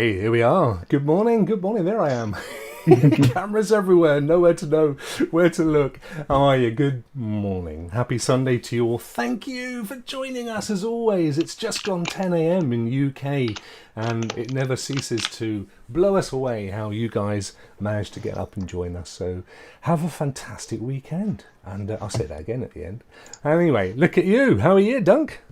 Hey, here we are. Good morning. Good morning. There I am. Cameras everywhere. Nowhere to know where to look. How are you? Good morning. Happy Sunday to you all. Thank you for joining us as always. It's just gone 10 a.m. in UK and it never ceases to blow us away how you guys managed to get up and join us. So have a fantastic weekend. And I'll say that again at the end. Anyway, look at you. How are you, Dunk?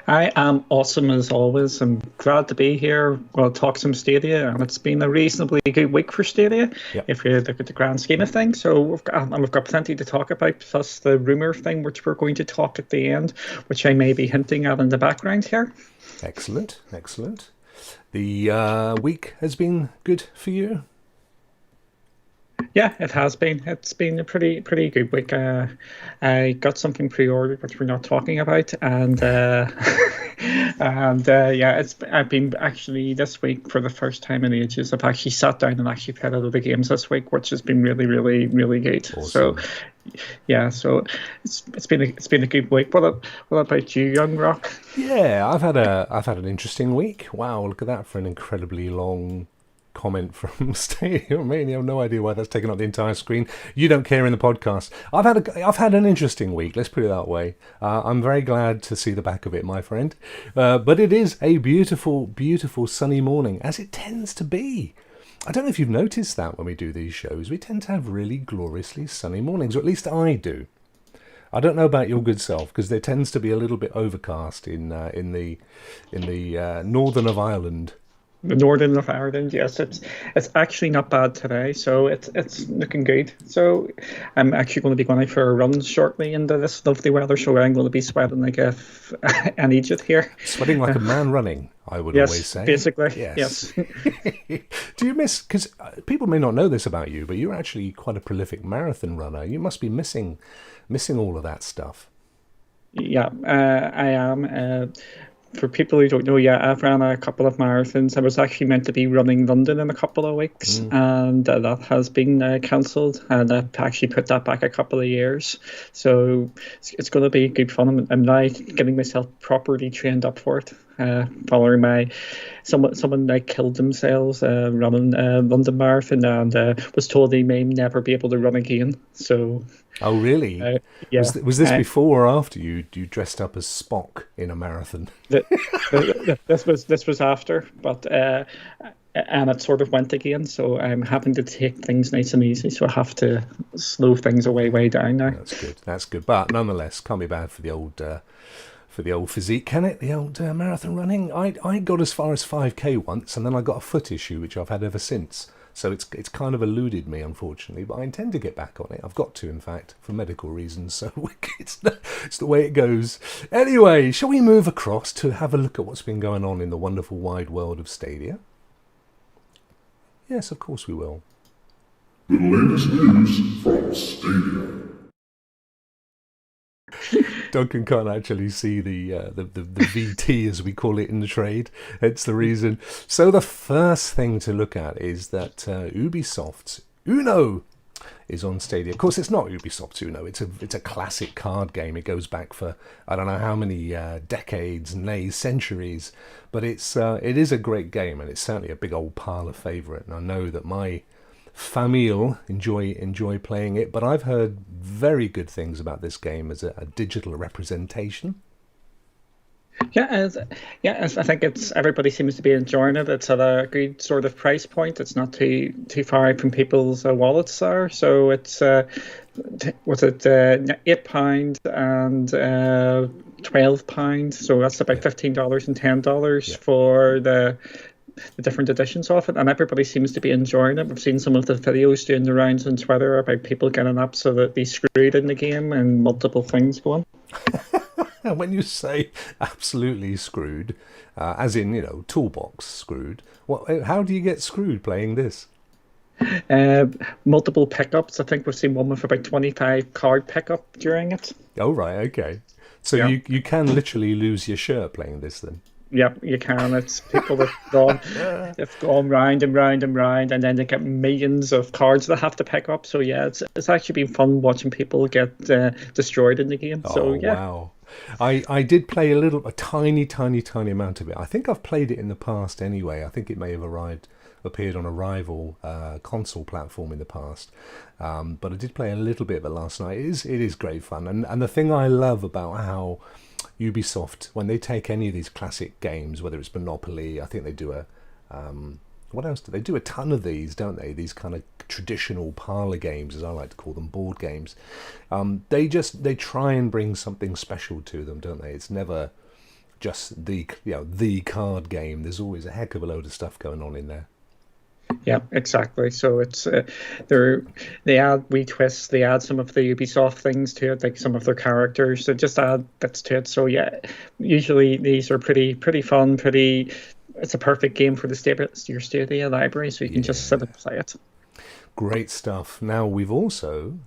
I am awesome as always. I'm glad to be here. We'll talk some Stadia, and it's been a reasonably good week for Stadia, if you look at the grand scheme of things. So we've got plenty to talk about, plus the rumour thing, which we're going to talk at the end, which I may be hinting at in the background here. Excellent, excellent. The week has been good for you? Yeah, it has been. It's been a pretty good week. I got something pre-ordered, which we're not talking about, and I've been actually this week for the first time in ages. I've actually sat down and actually played a lot of the games this week, which has been really good. Awesome. So it's been a good week. What about you, young Rokk? Yeah, I've had an interesting week. Wow, look at that for an incredibly long comment from Stadia. I mean, you have no idea why that's taken up the entire screen. You don't care in the podcast. I've had an interesting week. Let's put it that way. I'm very glad to see the back of it, my friend. But it is a beautiful, beautiful sunny morning, as it tends to be. I don't know if you've noticed that when we do these shows, we tend to have really gloriously sunny mornings, or at least I do. I don't know about your good self, because there tends to be a little bit overcast in the northern of Ireland. The northern of Ireland, yes, it's actually not bad today, so it's looking good. So I'm actually going to be going out for a run shortly into this lovely weather, so I'm going to be sweating like an idiot here. Sweating like a man running, I would always say. Basically, yes. Do you miss, because people may not know this about you, but you're actually quite a prolific marathon runner. You must be missing all of that stuff. Yeah, I am. For people who don't know, I've ran a couple of marathons. I was actually meant to be running London in a couple of weeks, and that has been cancelled, and I've actually put that back a couple of years. So it's going to be good fun. I'm now getting myself properly trained up for it. Following someone like killed themselves running London Marathon, and was told they may never be able to run again. So. Oh really? Yeah. Was this before or after you dressed up as Spock in a marathon? This was after, but and it sort of went again. So I'm having to take things nice and easy. So I have to slow things way down now. That's good. But nonetheless, can't be bad for the old physique, can it? The old marathon running. I got as far as 5k once, and then I got a foot issue, which I've had ever since. So it's kind of eluded me, unfortunately, but I intend to get back on it. I've got to, in fact, for medical reasons, so it's the way it goes. Anyway, shall we move across to have a look at what's been going on in the wonderful wide world of Stadia? Yes, of course we will. The latest news from Stadia. Duncan can't actually see the VT, as we call it in the trade. It's the reason. So the first thing to look at is that Ubisoft's Uno is on Stadia. Of course, it's not Ubisoft's Uno. It's a classic card game. It goes back for I don't know how many decades, nay, centuries. But it is a great game, and it's certainly a big old parlour favourite. And I know that my famille enjoy playing it, but I've heard very good things about this game as a digital representation. I think everybody seems to be enjoying it. It's at a good sort of price point. It's not too far out from people's wallets are. So it's was it £8 and £12? So that's about $15 and $10 for the different editions of it, and everybody seems to be enjoying it. We've seen some of the videos doing the rounds on Twitter about people getting absolutely screwed in the game and multiple things going. When you say absolutely screwed, as in, toolbox screwed, how do you get screwed playing this? Multiple pickups. I think we've seen one with about 25 card pickup during it. Oh, right, okay. So you can literally lose your shirt playing this then? Yeah, you can. It's people they've gone round and round and round, and then they get millions of cards they have to pick up. So yeah, it's actually been fun watching people get destroyed in the game. Oh, so yeah. Wow. I did play a tiny amount of it. I think I've played it in the past anyway. I think it may have appeared on a rival console platform in the past. But I did play a little bit of it last night. It is great fun. And the thing I love about how Ubisoft, when they take any of these classic games, whether it's Monopoly, I think they do what else do they do? A ton of these, don't they? These kind of traditional parlor games, as I like to call them, board games. They try and bring something special to them, don't they? It's never just the card game. There's always a heck of a load of stuff going on in there. Yeah, exactly. So it's they add wee twists. They add some of the Ubisoft things to it, like some of their characters. They just add bits to it. So yeah, usually these are pretty fun. It's a perfect game for your Stadia library, so you can just sit and play it. Great stuff. Now we've also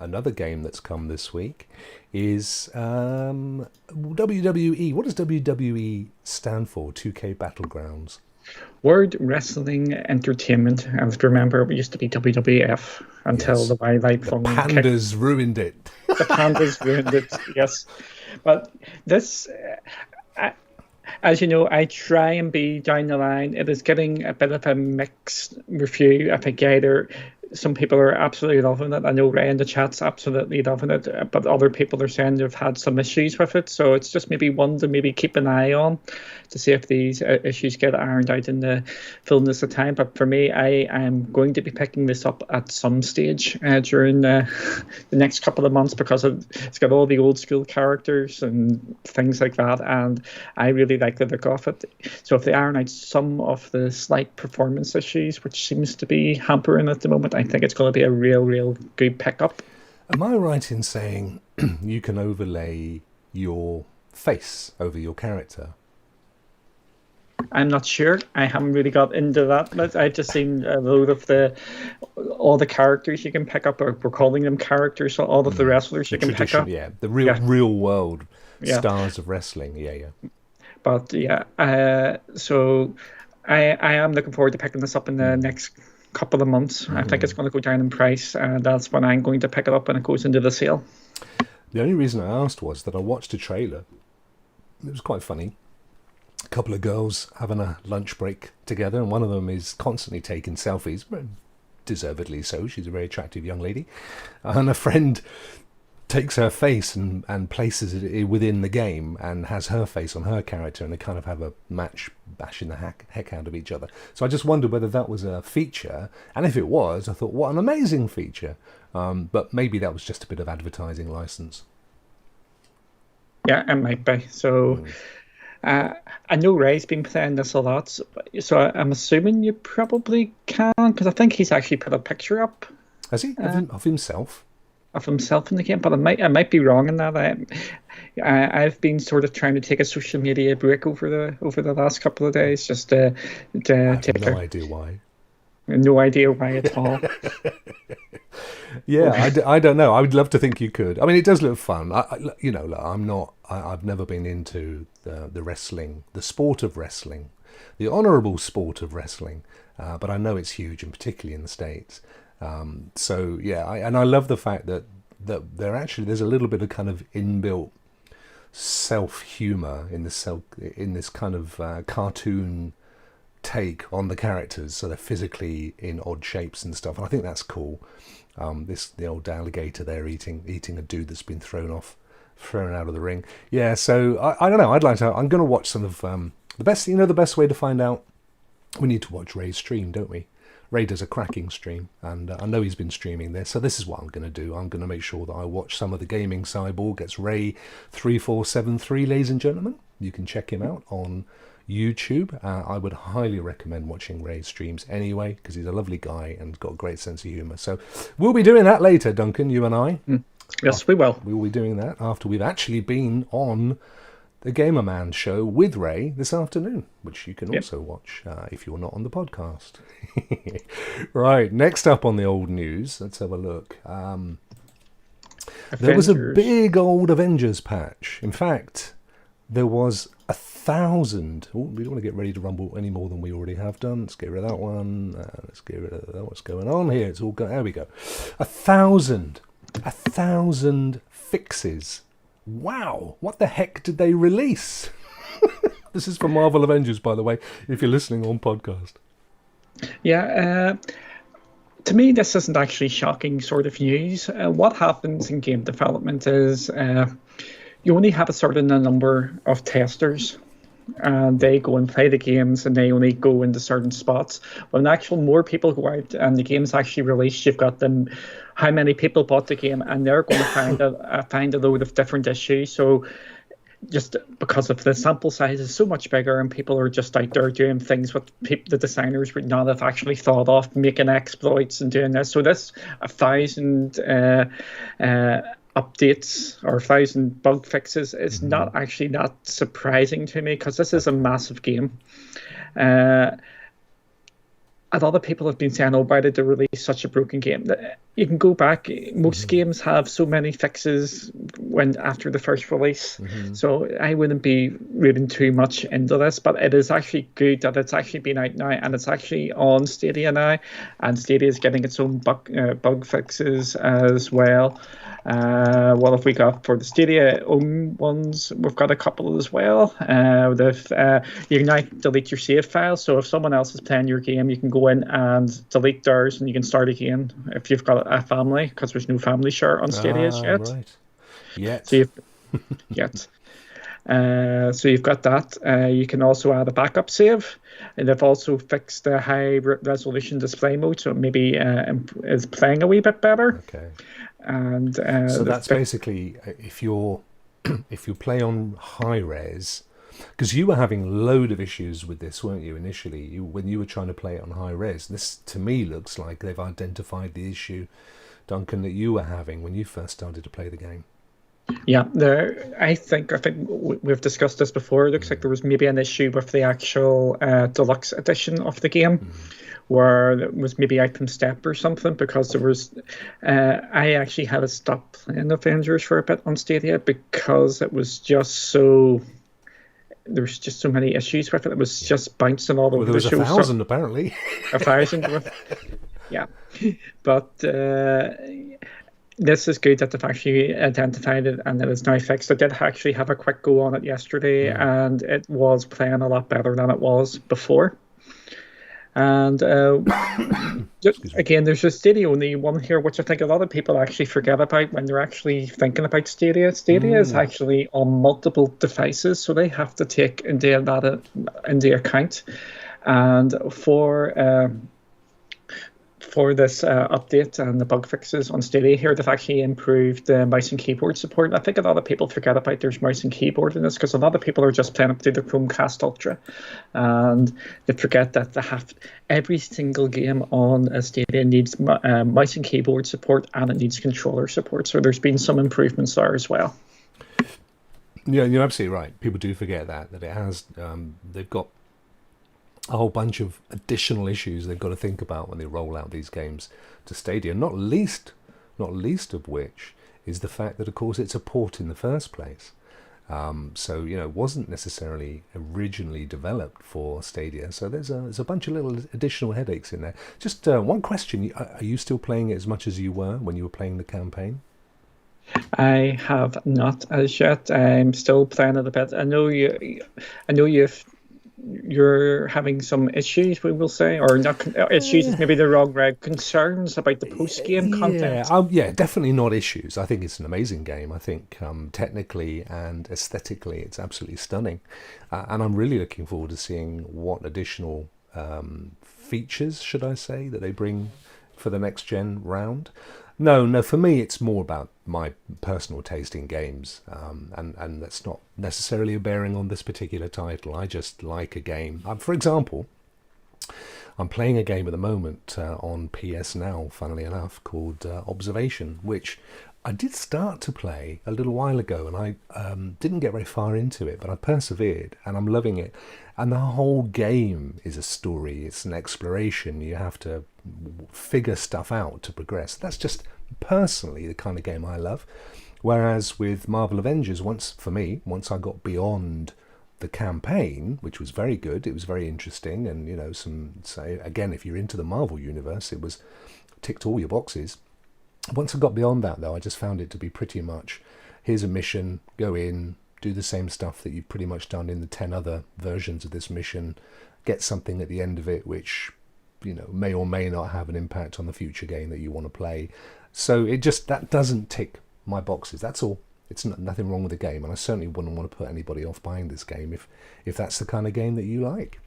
another game that's come this week is WWE. What does WWE stand for? 2K Battlegrounds. World Wrestling Entertainment. I have to remember it used to be WWF until the Wildlife Fund. Pandas ruined it. The Pandas ruined it, yes. But this, as you know, I try and be down the line. It is getting a bit of a mixed review. I think either some people are absolutely loving it. I know Ray in the chat's absolutely loving it, but other people are saying they've had some issues with it. So it's just maybe one to maybe keep an eye on to see if these issues get ironed out in the fullness of time. But for me, I am going to be picking this up at some stage during the next couple of months, because it's got all the old school characters and things like that, and I really like the look of it. So if they iron out some of the slight performance issues, which seems to be hampering at the moment, I think it's going to be a real good pickup. Am I right in saying you can overlay your face over your character? I'm not sure. I haven't really got into that, but I've just seen a load of all the characters you can pick up, or we're calling them characters, so all of the wrestlers you can pick up. Yeah, the real world stars of wrestling. Yeah. But so I am looking forward to picking this up in the next couple of months. I think it's going to go down in price, and that's when I'm going to pick it up when it goes into the sale. The only reason I asked was that I watched a trailer. It was quite funny. A couple of girls having a lunch break together, and one of them is constantly taking selfies, deservedly so. She's a very attractive young lady, and a friend takes her face and places it within the game and has her face on her character, and they kind of have a match bashing the heck out of each other. So I just wondered whether that was a feature, and if it was, I thought, what an amazing feature. But maybe that was just a bit of advertising license. Yeah, it might be. So I know Ray's been playing this a lot, so I'm assuming you probably can, because I think he's actually put a picture up. Has he? Of himself? Of himself in the game, but I might be wrong in that. I've been sort of trying to take a social media break over the last couple of days, just to I have no idea why. No idea why at all. Yeah, I don't know. I would love to think you could. I mean, it does look fun. I've never been into the wrestling, the sport of wrestling, the honourable sport of wrestling, but I know it's huge, and particularly in the States. So yeah, I love the fact that there's a little bit of kind of inbuilt self-humor in this kind of cartoon take on the characters, so they're physically in odd shapes and stuff, and I think that's cool. The old alligator there eating a dude that's been thrown out of the ring. Yeah, so I don't know. I'm going to watch some of the best way to find out. We need to watch Ray's stream, don't we? Ray does a cracking stream, and I know he's been streaming this, so this is what I'm going to do. I'm going to make sure that I watch some of the Gaming Cyborg. It's Ray3473, ladies and gentlemen. You can check him out on YouTube. I would highly recommend watching Ray's streams anyway, because he's a lovely guy and got a great sense of humour. So we'll be doing that later, Duncan, you and I. Yes, we will. We will be doing that after we've actually been on the Gamer Man show with Ray this afternoon, which you can also watch if you're not on the podcast. Right, next up on the old news, let's have a look. There was a big old Avengers patch. In fact, there was 1,000. Oh, we don't want to get ready to rumble any more than we already have done. Let's get rid of that one. Let's get rid of that. What's going on here? There we go. 1,000 fixes Wow, what the heck did they release? This is from Marvel Avengers, by the way, if you're listening on podcast. Yeah, to me, this isn't actually shocking sort of news. What happens in game development is you only have a certain number of testers, and they go and play the games, and they only go into certain spots. When actual more people go out and the game's actually released, you've got them, how many people bought the game, and they're going to find a load of different issues. So just because of the sample size is so much bigger, and people are just out there doing things what the designers would not have actually thought of, making exploits and doing this. So this 1,000 updates or 1,000 bug fixes is not actually that surprising to me, because this is a massive game. A lot of people have been saying, oh, why did they release such a broken game? You can go back. Most games have so many fixes when after the first release. So I wouldn't be reading too much into this, but it is actually good that it's actually been out now, and it's actually on Stadia now, and Stadia is getting its own bug fixes as well. What have we got for the Stadia own ones? We've got a couple as well. You can now delete your save file, so if someone else is playing your game, you can go in and delete theirs, and you can start again if you've got a family, because there's no family share on Stadia yet. Right. Yet. So so you've got that. You can also add a backup save, and they've also fixed the high resolution display mode, so maybe is playing a wee bit better. Okay. And so that's basically if you play on high res, because you were having a load of issues with this, weren't you, initially? When you were trying to play it on high res, this to me looks like they've identified the issue, Duncan, that you were having when you first started to play the game. Yeah, I think we've discussed this before. It looks like there was maybe an issue with the actual deluxe edition of the game, where it was maybe out from step or something, because there was I actually had to stop playing Avengers for a bit on Stadia, because it was just so there was just so many issues with it. It was just bouncing all over the show. There was 1,000 apparently. 1,000 yeah, but this is good that they've actually identified it and that it's now fixed. I did actually have a quick go on it yesterday, and it was playing a lot better than it was before. And again, there's a Stadia only one here, which I think a lot of people actually forget about when they're actually thinking about Stadia. Stadia is actually on multiple devices, so they have to take into account. And for this update and the bug fixes on Stadia here, they've actually improved the mouse and keyboard support. I think a lot of people forget about there's mouse and keyboard in this, because a lot of people are just playing up through the Chromecast Ultra, and they forget that every single game on Stadia needs mouse and keyboard support, and it needs controller support. So there's been some improvements there as well. Yeah, you're absolutely right. People do forget that it has. They've got a whole bunch of additional issues they've got to think about when they roll out these games to Stadia, not least of which is the fact that, of course, it's a port in the first place. So, it wasn't necessarily originally developed for Stadia. So there's a bunch of little additional headaches in there. Just one question. Are you still playing it as much as you were when you were playing the campaign? I have not as yet. I'm still playing it a bit. I know you're having some issues, we will say, or not issues is maybe the wrong word, concerns about the post-game content. Yeah, definitely not issues. I think it's an amazing game. I think technically and aesthetically it's absolutely stunning, and I'm really looking forward to seeing what additional features, should I say, that they bring for the next gen round. No, for me it's more about my personal taste in games, and that's not necessarily a bearing on this particular title. I just like a game. For example, I'm playing a game at the moment on PS Now, funnily enough, called Observation, which I did start to play a little while ago, and I didn't get very far into it, but I persevered, and I'm loving it. And the whole game is a story. It's an exploration. You have to figure stuff out to progress. That's just personally the kind of game I love. Whereas with Marvel Avengers, once I got beyond the campaign, which was very good, it was very interesting, and again, if you're into the Marvel universe, it ticked all your boxes. Once I got beyond that, though, I just found it to be pretty much here's a mission, go in, do the same stuff that you've pretty much done in the 10 other versions of this mission, get something at the end of it which, you know, may or may not have an impact on the future game that you want to play. So that doesn't tick my boxes. That's all. It's nothing wrong with the game, and I certainly wouldn't want to put anybody off buying this game if that's the kind of game that you like.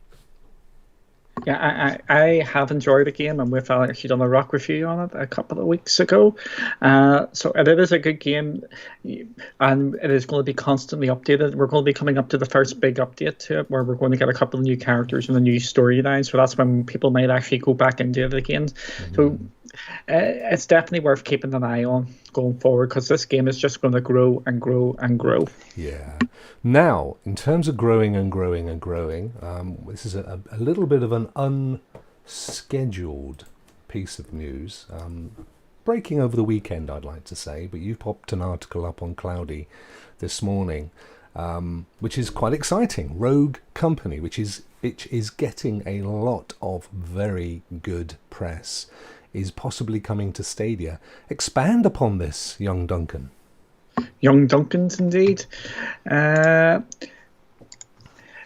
Yeah, I have enjoyed the game, and we've actually done a Rokk review on it a couple of weeks ago. So it is a good game, and it is going to be constantly updated. We're going to be coming up to the first big update to it, where we're going to get a couple of new characters and a new storyline. So that's when people might actually go back into it again. So it's definitely worth keeping an eye on going forward, because this game is just going to grow and grow and grow. Yeah. Now, in terms of growing and growing and growing, this is a little bit of an unscheduled piece of news. Breaking over the weekend, I'd like to say, but you popped an article up on Cloudy this morning, which is quite exciting. Rogue Company, which is getting a lot of very good press, is possibly coming to Stadia. Expand upon this, young Duncan. Young Duncans, indeed.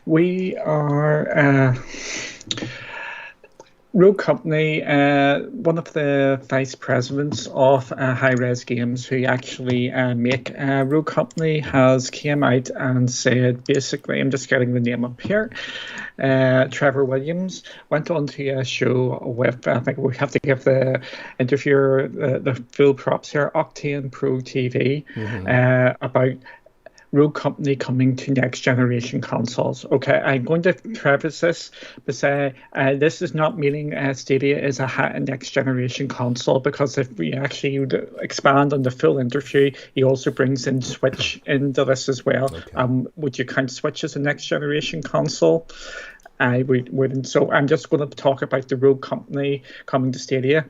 We are Rogue Company, one of the vice presidents of High-Res Games, who actually make Rogue Company, has came out and said, basically, I'm just getting the name up here, Trevor Williams went on to a show with, I think we have to give the interviewer the full props here, Octane Pro TV, about Rogue Company coming to next generation consoles. Okay, I'm going to preface this by saying this is not meaning Stadia is a next generation console, because if we actually expand on the full interview, he also brings in Switch into this as well. Okay. Would you count Switch as a next generation console? I wouldn't. So I'm just going to talk about the Rogue Company coming to Stadia.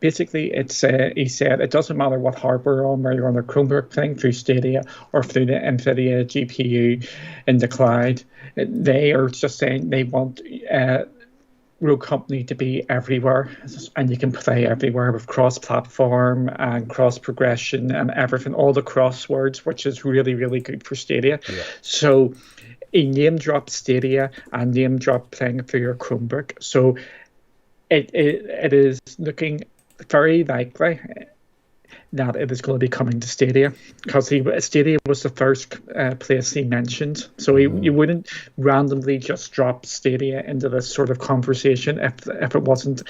Basically, he said it doesn't matter what hardware on, whether you're on a Chromebook playing through Stadia or through the NVIDIA GPU in the cloud. They are just saying they want Rogue Company to be everywhere, and you can play everywhere with cross-platform and cross-progression and everything, all the crosswords, which is really, really good for Stadia. Yeah. So he name-dropped Stadia and name-dropped playing through your Chromebook. So it is looking very likely that it is going to be coming to Stadia, because Stadia was the first place he mentioned. So you wouldn't randomly just drop Stadia into this sort of conversation if it wasn't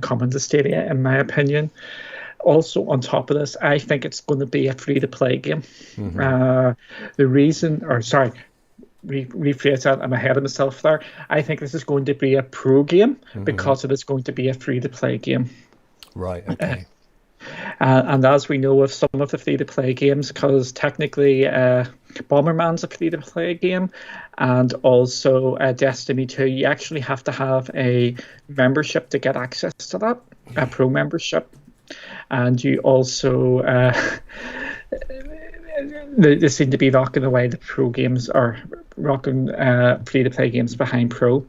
coming to Stadia, in my opinion. Also, on top of this, I think it's going to be a free-to-play game. Rephrase that, I'm ahead of myself there. I think this is going to be a pro game because it is going to be a free-to-play game. Right, okay. And as we know with some of the free-to-play games, because technically Bomberman's a free-to-play game, and also Destiny 2, you actually have to have a membership to get access to that, a pro membership. And you also... they seem to be locking away the pro games, or rocking free-to-play games behind pro.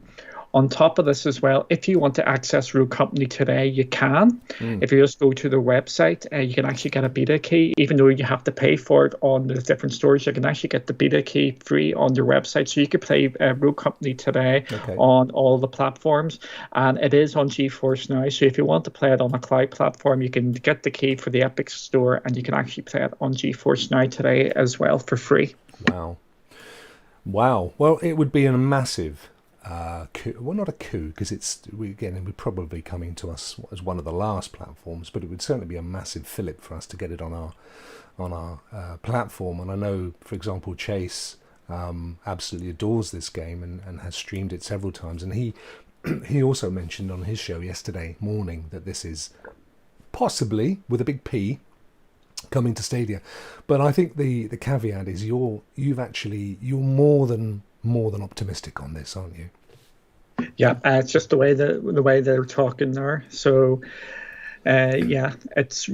On top of this as well, if you want to access Rogue Company today, you can. If you just go to the website, you can actually get a beta key. Even though you have to pay for it on the different stores, you can actually get the beta key free on their website. So you can play Rogue Company today on all the platforms. And it is on GeForce now. So if you want to play it on a cloud platform, you can get the key for the Epic Store, and you can actually play it on GeForce now today as well for free. Wow. Well, it would be a massive... coup. Well, not a coup, because it would probably coming to us as one of the last platforms, but it would certainly be a massive fillip for us to get it on our platform. And I know, for example, Chase absolutely adores this game and has streamed it several times, and he also mentioned on his show yesterday morning that this is possibly, with a big P, coming to Stadia. But I think the caveat is you're more than optimistic on this, aren't you? Yeah, it's just the way they're talking there. So, it's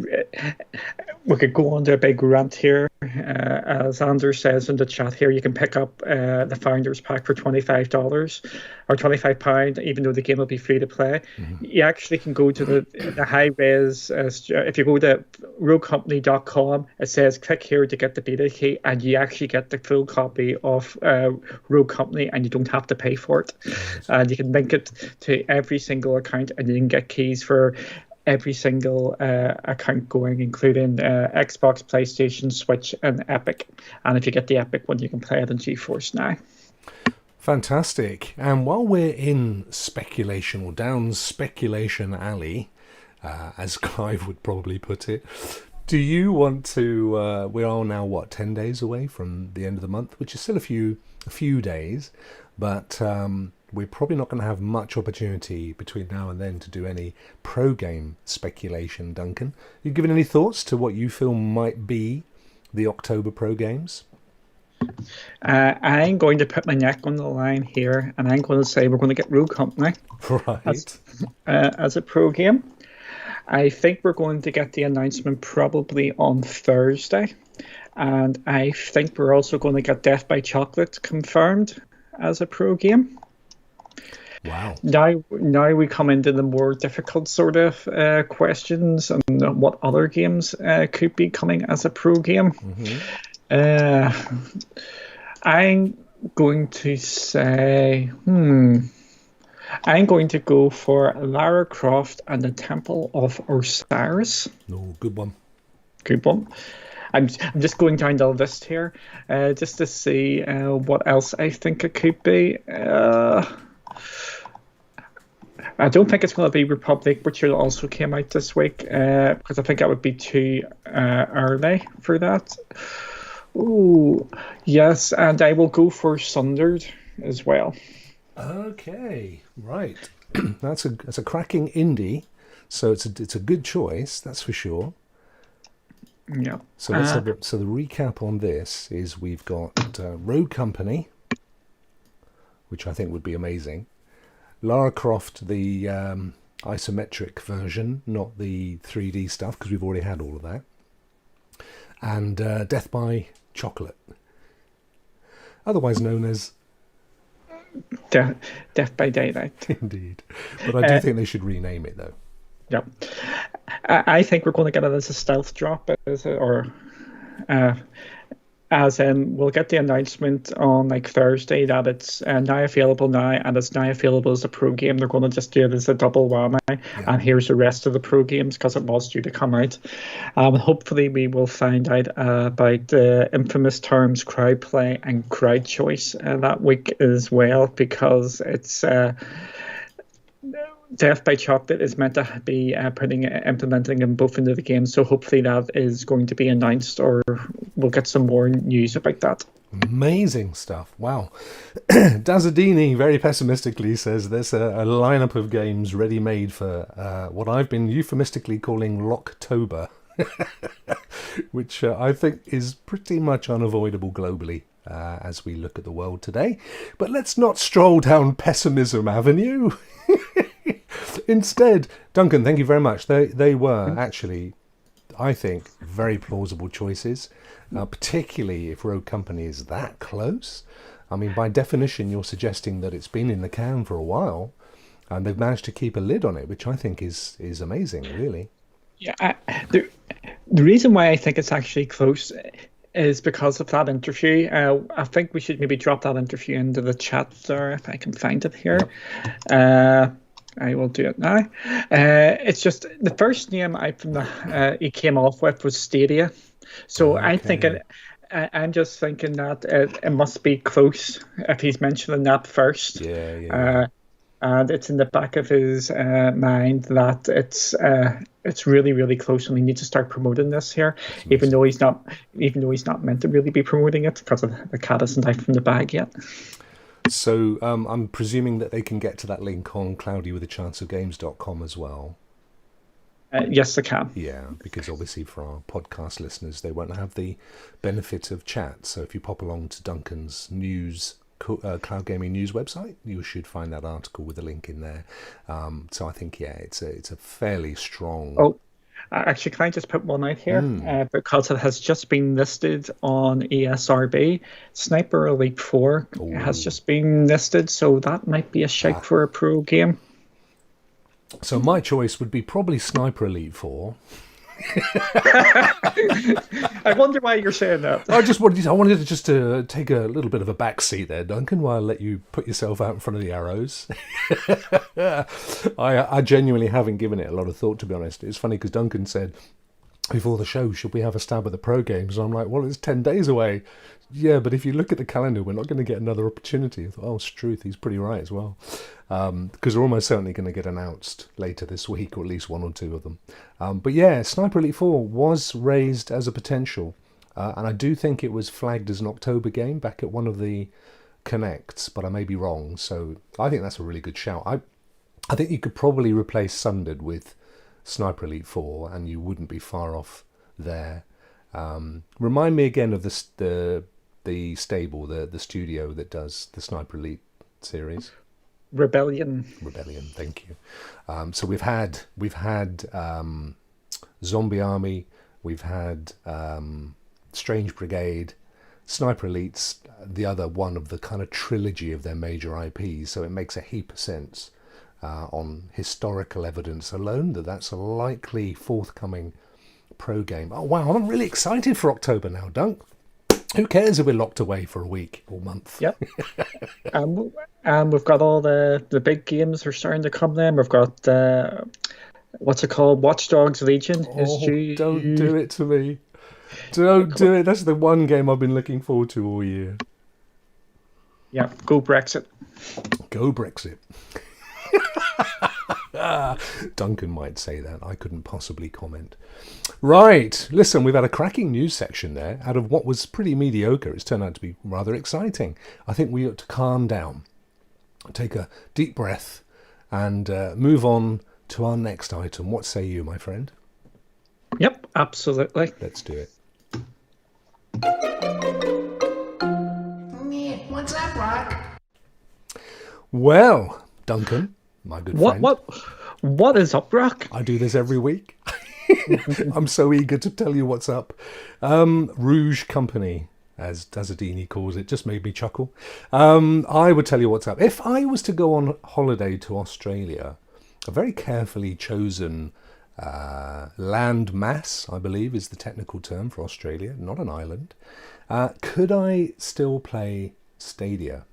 we could go on to a big rant here as Anders says in the chat here, you can pick up the Founders Pack for $25 or £25, even though the game will be free to play. You actually can go to the high res. If you go to roguecompany.com, it says click here to get the beta key, and you actually get the full copy of Rogue Company, and you don't have to pay for it. And you can link it to every single account, and you can get keys for every single account going, including Xbox, PlayStation, Switch, and Epic. And if you get the Epic one, you can play it on GeForce Now. Fantastic. And while we're in speculation, or down speculation alley, as Clive would probably put it, do you want to... we are now, 10 days away from the end of the month, which is still a few days, but... we're probably not going to have much opportunity between now and then to do any pro game speculation, Duncan. You given any thoughts to what you feel might be the October pro games? I'm going to put my neck on the line here, and I'm going to say we're going to get Rogue Company as a pro game. I think we're going to get the announcement probably on Thursday, and I think we're also going to get Death by Chocolate confirmed as a pro game. Wow. Now we come into the more difficult sort of questions and what other games could be coming as a pro game. I'm going to say, I'm going to go for Lara Croft and the Temple of Osiris. No, good one. Good one. I'm just going down the list here just to see what else I think it could be. I don't think it's going to be Republic, which also came out this week, because I think that would be too early for that. Ooh, yes, and I will go for Sundered as well. Okay, right. That's a cracking indie, so it's a good choice, that's for sure. Yeah. So let's have so the recap on this is we've got Rogue Company, which I think would be amazing. Lara Croft, the isometric version, not the 3D stuff, because we've already had all of that. And Death by Chocolate, otherwise known as... Death by Daylight. Indeed. But I do think they should rename it, though. Yeah. I think we're going to get it as a stealth drop, as in we'll get the announcement on Thursday that it's now available now, and it's now available as a pro game. They're going to just do it as a double whammy, and here's the rest of the pro games because it was due to come out. Hopefully we will find out about the infamous terms crowd play and crowd choice that week as well, because it's Death by Chocolate is meant to be implementing them both into the game, so hopefully that is going to be announced, or we'll get some more news about that. Amazing stuff. Wow. Dazzadini very pessimistically says there's a lineup of games ready-made for what I've been euphemistically calling Locktober, which I think is pretty much unavoidable globally as we look at the world today. But let's not stroll down pessimism avenue. Instead, Duncan, thank you very much. They were actually, I think, very plausible choices, particularly if Rogue Company is that close. I mean, by definition, you're suggesting that it's been in the can for a while, and they've managed to keep a lid on it, which I think is amazing, really. Yeah, the reason why I think it's actually close is because of that interview. I think we should maybe drop that interview into the chat there if I can find it here. I will do it now. It's just the first name he came off with was Stadia, so okay. I'm just thinking that it must be close if he's mentioning that first. Yeah. And it's in the back of his mind that it's really, really close, and we need to start promoting this here, even though he's not meant to really be promoting it because the cat isn't out from the bag yet. So I'm presuming that they can get to that link on cloudywithachanceofgames.com as well. Yes, they can. Yeah, because obviously for our podcast listeners, they won't have the benefit of chat. So if you pop along to Duncan's Cloud Gaming News website, you should find that article with a link in there. So I think, it's a fairly strong... Actually, can I just put one out here? Because it has just been listed on ESRB. Sniper Elite 4 has just been listed, so that might be a shout for a pro game. So my choice would be probably Sniper Elite 4. I wonder why you're saying that. I wanted to just take a little bit of a back seat there, Duncan, while I let you put yourself out in front of the arrows. I genuinely haven't given it a lot of thought, to be honest. It's funny because Duncan said before the show, should we have a stab at the pro games? And I'm like, well, it's 10 days away. Yeah, but if you look at the calendar, we're not going to get another opportunity. I thought, oh, Struth, he's pretty right as well. Because they're almost certainly going to get announced later this week, or at least one or two of them. But yeah, Sniper Elite 4 was raised as a potential. And I do think it was flagged as an October game back at one of the Connects, but I may be wrong. So I think that's a really good shout. I think you could probably replace Sundered with Sniper Elite 4, and you wouldn't be far off there. Remind me again of the stable, the studio that does the Sniper Elite series. Rebellion, thank you. So we've had Zombie Army, we've had Strange Brigade, Sniper Elite's the other one of the kind of trilogy of their major IPs, so it makes a heap of sense on historical evidence alone that's a likely forthcoming pro game. Oh wow, I'm really excited for October now, Dunk. Who cares if we're locked away for a week or month? Yep. And we've got all the big games are starting to come then. We've got what's it called? Watch Dogs Legion is due. Don't do it to me. Don't do it. That's the one game I've been looking forward to all year. Yeah, go Brexit. Go Brexit. Duncan might say that. I couldn't possibly comment. Right. Listen, we've had a cracking news section there. Out of what was pretty mediocre, it's turned out to be rather exciting. I think we ought to calm down, take a deep breath, and move on to our next item. What say you, my friend? Yep, absolutely. Let's do it. What's up, Rokk? Well, Duncan, my good friend. What is up, Rokk? I do this every week. I'm so eager to tell you what's up. Rouge Company, as Dazadini calls it, just made me chuckle. I would tell you what's up. If I was to go on holiday to Australia, a very carefully chosen land mass, I believe, is the technical term for Australia, not an island, could I still play Stadia?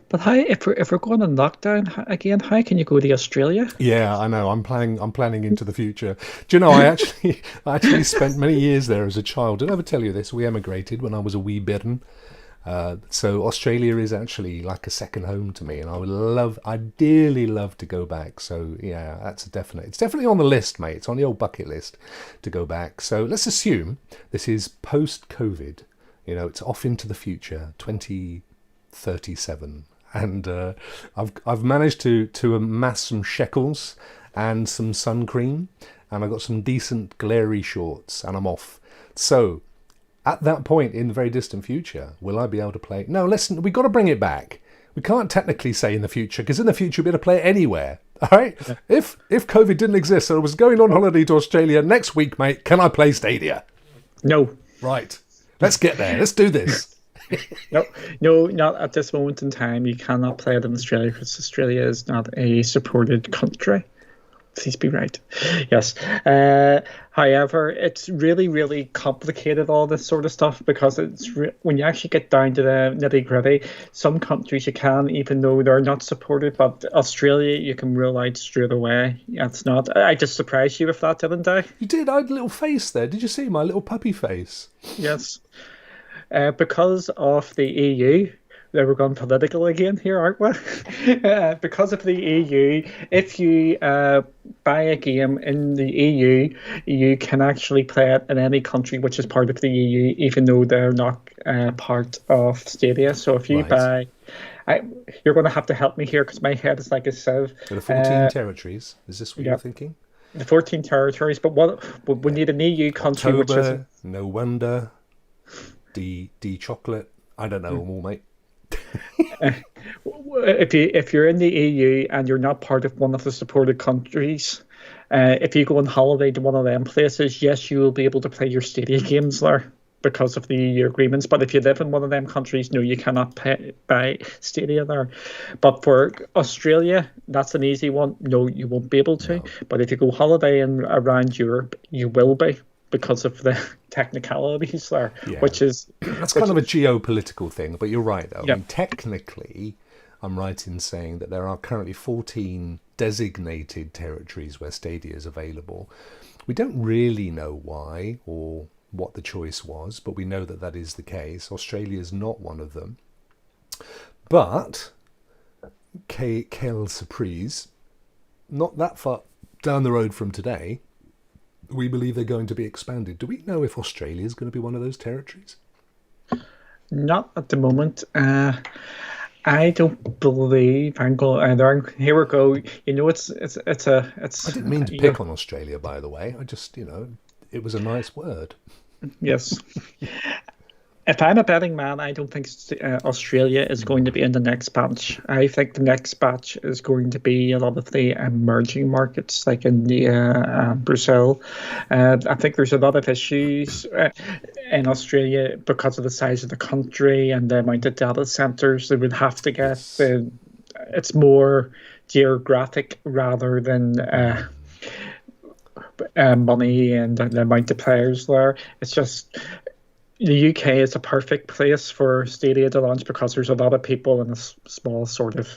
But how, if we're going on lockdown again, how can you go to Australia? Yeah, I know. I'm planning into the future. Do you know? I actually spent many years there as a child. Did I ever tell you this? We emigrated when I was a wee bittern. So Australia is actually like a second home to me, and I'd dearly love to go back. So yeah, that's a definite. It's definitely on the list, mate. It's on the old bucket list to go back. So let's assume this is post-COVID. You know, it's off into the future, 2037. And I've managed to amass some shekels and some sun cream, and I've got some decent glary shorts, and I'm off. So at that point in the very distant future, will I be able to play? No, listen, we've got to bring it back. We can't technically say in the future, because in the future we'll be able to play it anywhere. All right? Yeah. If COVID didn't exist, so I was going on holiday to Australia next week, mate, can I play Stadia? No. Right. Let's get there. Let's do this. No, not at this moment in time. You cannot play it in Australia because Australia is not a supported country. Please be right. Yes. However, it's really, really complicated, all this sort of stuff, because when you actually get down to the nitty-gritty, some countries you can, even though they're not supported, but Australia you can rule out straight away. It's not. I just surprised you with that, didn't I? You did. I had a little face there. Did you see my little puppy face? Yes. Because of the EU, we're going political again here, aren't we? Because of the EU, if you buy a game in the EU, you can actually play it in any country which is part of the EU, even though they're not part of Stadia. So if you buy... you're going to have to help me here because my head is like a sieve. So the 14 territories, is this what you're thinking? The 14 territories, but we need an EU country October, which is... No wonder... D chocolate. I don't know them all, mate. If you're in the EU and you're not part of one of the supported countries, if you go on holiday to one of them places, yes, you will be able to play your Stadia games there because of the EU agreements. But if you live in one of them countries, no, you cannot buy Stadia there. But for Australia, that's an easy one. No, you won't be able to. No. But if you go holiday around Europe, you will be, because of the technicalities there, Yeah. that's kind of a geopolitical thing. But you're right, though. Yeah. I mean, technically, I'm right in saying that there are currently 14 designated territories where Stadia is available. We don't really know why or what the choice was, but we know that that is the case. Australia is not one of them. But, quelle surprise, not that far down the road from today, we believe they're going to be expanded. Do we know if Australia is going to be one of those territories? not at the moment. I don't believe I'm going. Here we go. You know, it's. I didn't mean to pick on Australia, by the way. I just, it was a nice word. Yes. If I'm a betting man, I don't think Australia is going to be in the next batch. I think the next batch is going to be a lot of the emerging markets like India, Brazil. I think there's a lot of issues in Australia because of the size of the country and the amount of data centers they would have to get. It's more geographic rather than money and the amount of players there. It's just the UK is a perfect place for Stadia to launch because there's a lot of people in a small sort of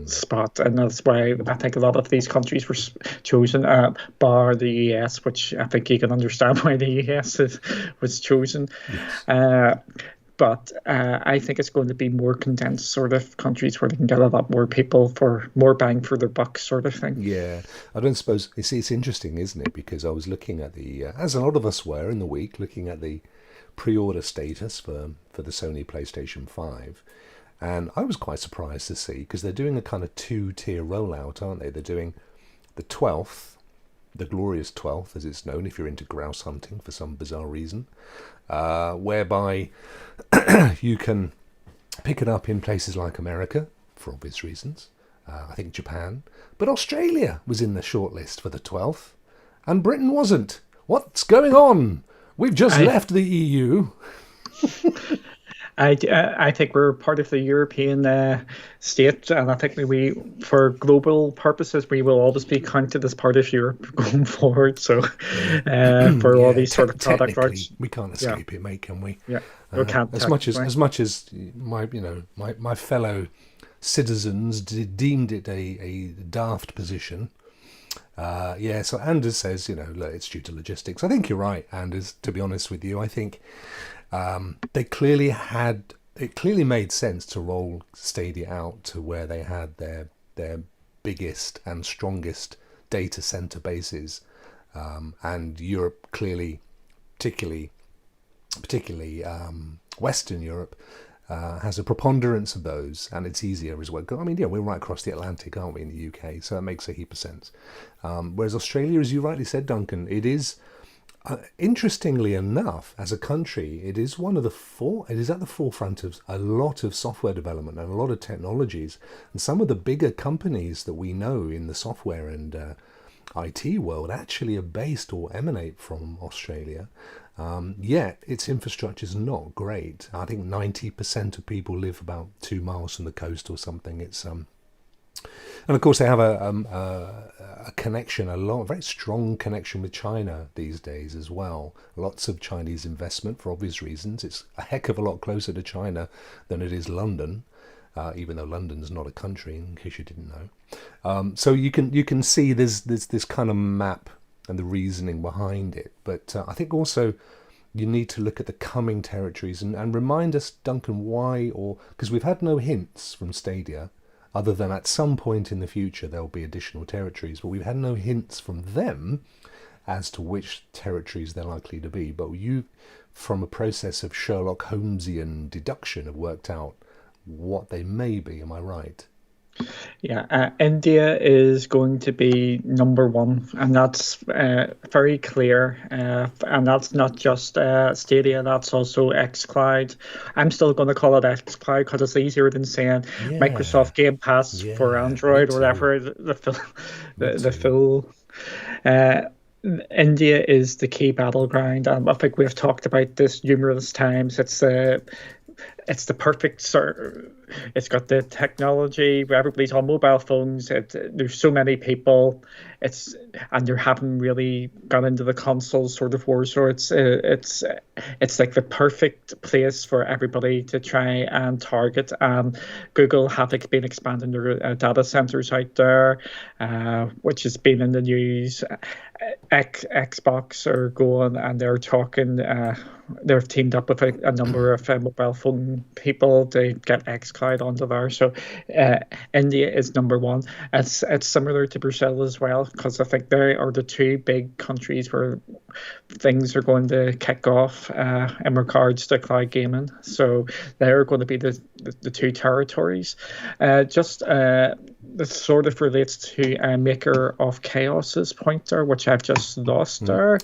spot, and that's why I think a lot of these countries were chosen, bar the US, which I think you can understand why the US was chosen. Yes. But I think it's going to be more condensed sort of countries where they can get a lot more people for more bang for their buck sort of thing. Yeah, I don't suppose, it's interesting, isn't it? Because I was looking at as a lot of us were in the week, looking at the pre-order status for the Sony PlayStation 5, and I was quite surprised to see, because they're doing a kind of two-tier rollout, aren't they? They're doing the 12th, the glorious 12th as it's known if you're into grouse hunting for some bizarre reason, whereby you can pick it up in places like America for obvious reasons, I think Japan, but Australia was in the shortlist for the 12th and Britain wasn't. What's going on? We've just left the EU. I think we're part of the European state, and I think we, for global purposes, we will always be counted as part of Europe going forward. So, for all these sort of product rights, we can't escape it, mate, can we? Yeah, we can't. As much as my fellow citizens deemed it a daft position. So Anders says, look, it's due to logistics. I think you're right, Anders, to be honest with you. I think it clearly made sense to roll Stadia out to where they had their biggest and strongest data center bases. And Europe clearly, particularly Western Europe, has a preponderance of those, and it's easier as well. I mean, we're right across the Atlantic, aren't we, in the UK? So that makes a heap of sense. Whereas Australia, as you rightly said, Duncan, it is, interestingly enough, as a country, it is it is at the forefront of a lot of software development and a lot of technologies. And some of the bigger companies that we know in the software and IT world actually are based or emanate from Australia. Yet its infrastructure is not great. I think 90% of people live about 2 miles from the coast or something. It's and of course they have a connection, a very strong connection with China these days as well. Lots of Chinese investment for obvious reasons. It's a heck of a lot closer to China than it is London, even though London's not a country, in case you didn't know. So you can see there's this kind of map and the reasoning behind it. But I think also you need to look at the coming territories and remind us, Duncan, why, because we've had no hints from Stadia, other than at some point in the future there'll be additional territories, but we've had no hints from them as to which territories they're likely to be. But you, from a process of Sherlock Holmesian deduction, have worked out what they may be. Am I right? Yeah, India is going to be number one, and that's very clear. And that's not just Stadia, that's also xCloud. I'm still going to call it xCloud because it's easier than saying Microsoft Game Pass for Android or whatever. The full Uh, India is the key battleground, and I think we've talked about this numerous times. It's the perfect sort. It's got the technology where everybody's on mobile phones. There's so many people. And they haven't really got into the console sort of war. So it's like the perfect place for everybody to try and target. Google have been expanding their data centers out there, which has been in the news. Xbox are going and they're talking. They've teamed up with a number of mobile phone people to get xCloud onto there. So India is number one. It's similar to Brazil as well, because I think they are the two big countries where things are going to kick off in regards to cloud gaming. So they're going to be the two territories. This sort of relates to Maker of Chaos's pointer, which I've just lost there.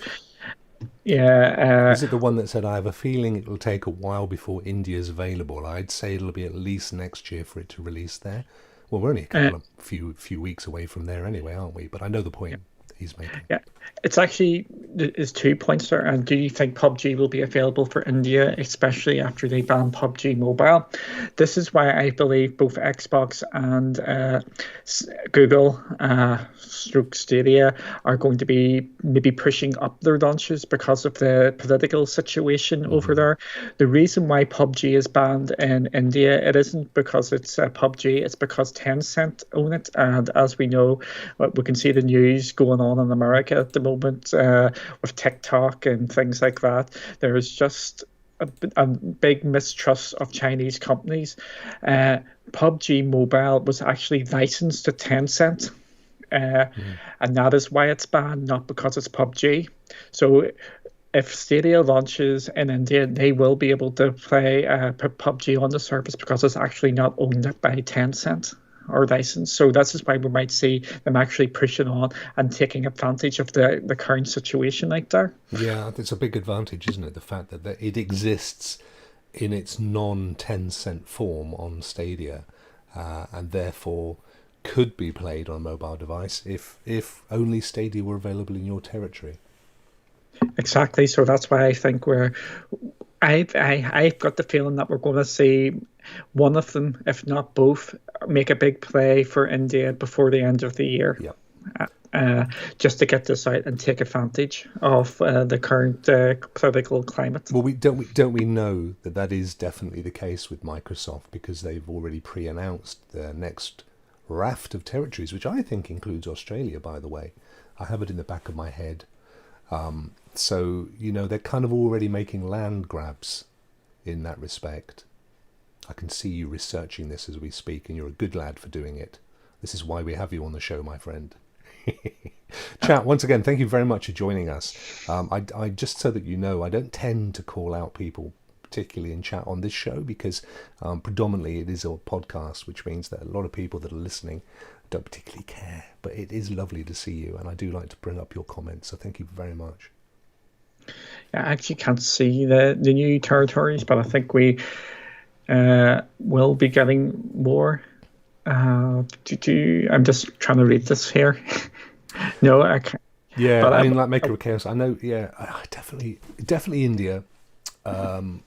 Yeah. Is it the one that said, I have a feeling it will take a while before India's available? I'd say it'll be at least next year for it to release there. Well, we're only a couple of few weeks away from there anyway, aren't we? But I know the point he's making. Yeah, it's actually, there's 2 points there. And do you think PUBG will be available for India, especially after they ban PUBG Mobile? This is why I believe both Xbox and Google stroke Stadia are going to be maybe pushing up their launches because of the political situation over there. The reason why PUBG is banned in India, it isn't because it's PUBG, it's because Tencent own it. And as we know, we can see the news going on in America at the moment with TikTok and things like that. There is just a big mistrust of Chinese companies. PUBG Mobile was actually licensed to Tencent, and that is why it's banned, not because it's PUBG. So if Stadia launches in India, they will be able to play PUBG on the service because it's actually not owned by Tencent or licensed. So this is why we might see them actually pushing on and taking advantage of the current situation like there. Yeah, it's a big advantage, isn't it? The fact that it exists in its non-10-cent form on Stadia, and therefore could be played on a mobile device if only Stadia were available in your territory. Exactly. So that's why I think I've got the feeling that we're going to see one of them, if not both, make a big play for India before the end of the year. Yep. Just to get this out and take advantage of the current political climate. Well, don't we know that is definitely the case with Microsoft, because they've already pre-announced their next raft of territories, which I think includes Australia, by the way. I have it in the back of my head. So, they're kind of already making land grabs in that respect. I can see you researching this as we speak, and you're a good lad for doing it. This is why we have you on the show, my friend. Chat, once again, thank you very much for joining us. I just so that you know, I don't tend to call out people, particularly in chat on this show, because predominantly it is a podcast, which means that a lot of people that are listening don't particularly care. But it is lovely to see you, and I do like to bring up your comments, so thank you very much. I actually can't see the new territories, but I think we will be getting more. I'm just trying to read this here. No, I can't. Yeah, but I mean, like Maker of Chaos, I know, definitely India.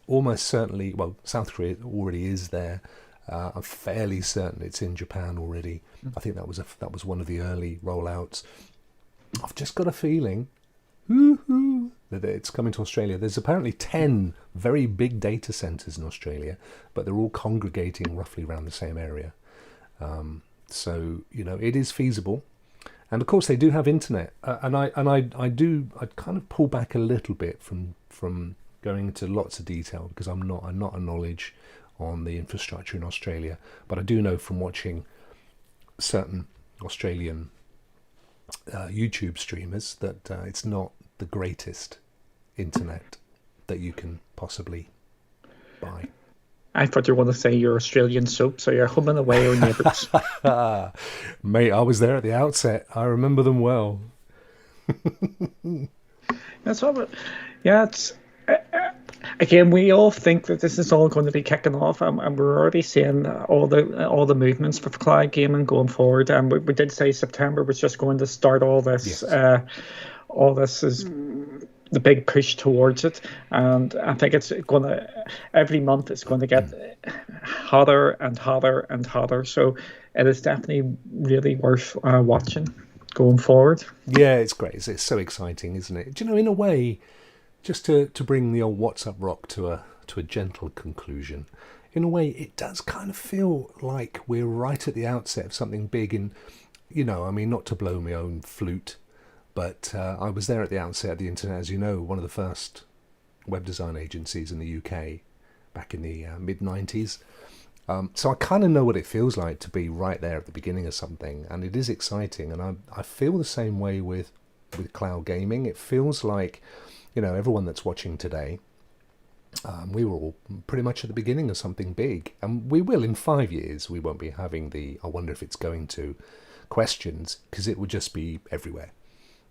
Almost certainly, well, South Korea already is there. I'm fairly certain it's in Japan already. I think that was one of the early rollouts. I've just got a feeling that it's coming to Australia. There's apparently 10 very big data centers in Australia, but they're all congregating roughly around the same area. So it is feasible, and of course they do have internet. And I kind of pull back a little bit from going into lots of detail, because I'm not a knowledge on the infrastructure in Australia, but I do know from watching certain Australian YouTube streamers that it's not the greatest internet that you can possibly buy. I thought you were going to say you're Australian soap, so you're home and away or neighbours. Mate, I was there at the outset. I remember them well. That's all. Yeah, it's. again, we all think that this is all going to be kicking off, and we're already seeing all the movements for cloud gaming going forward. And we did say September was just going to start all this. Yes. All this is the big push towards it, and I think it's going to every month it's going to get hotter and hotter and hotter. So it is definitely really worth watching going forward. Yeah, it's great. It's so exciting, isn't it? Do you know, in a way, just to bring the old What's Up Rock to a gentle conclusion, in a way, it does kind of feel like we're right at the outset of something big. And, you know, I mean, not to blow my own flute, but I was there at the outset of the internet, as you know, one of the first web design agencies in the UK back in the mid-90s. So I kind of know what it feels like to be right there at the beginning of something, and it is exciting. And I feel the same way with cloud gaming. It feels like, you know, everyone that's watching today, we were all pretty much at the beginning of something big, and we will in 5 years. We won't be having the "I wonder if it's going to" questions, because it would just be everywhere.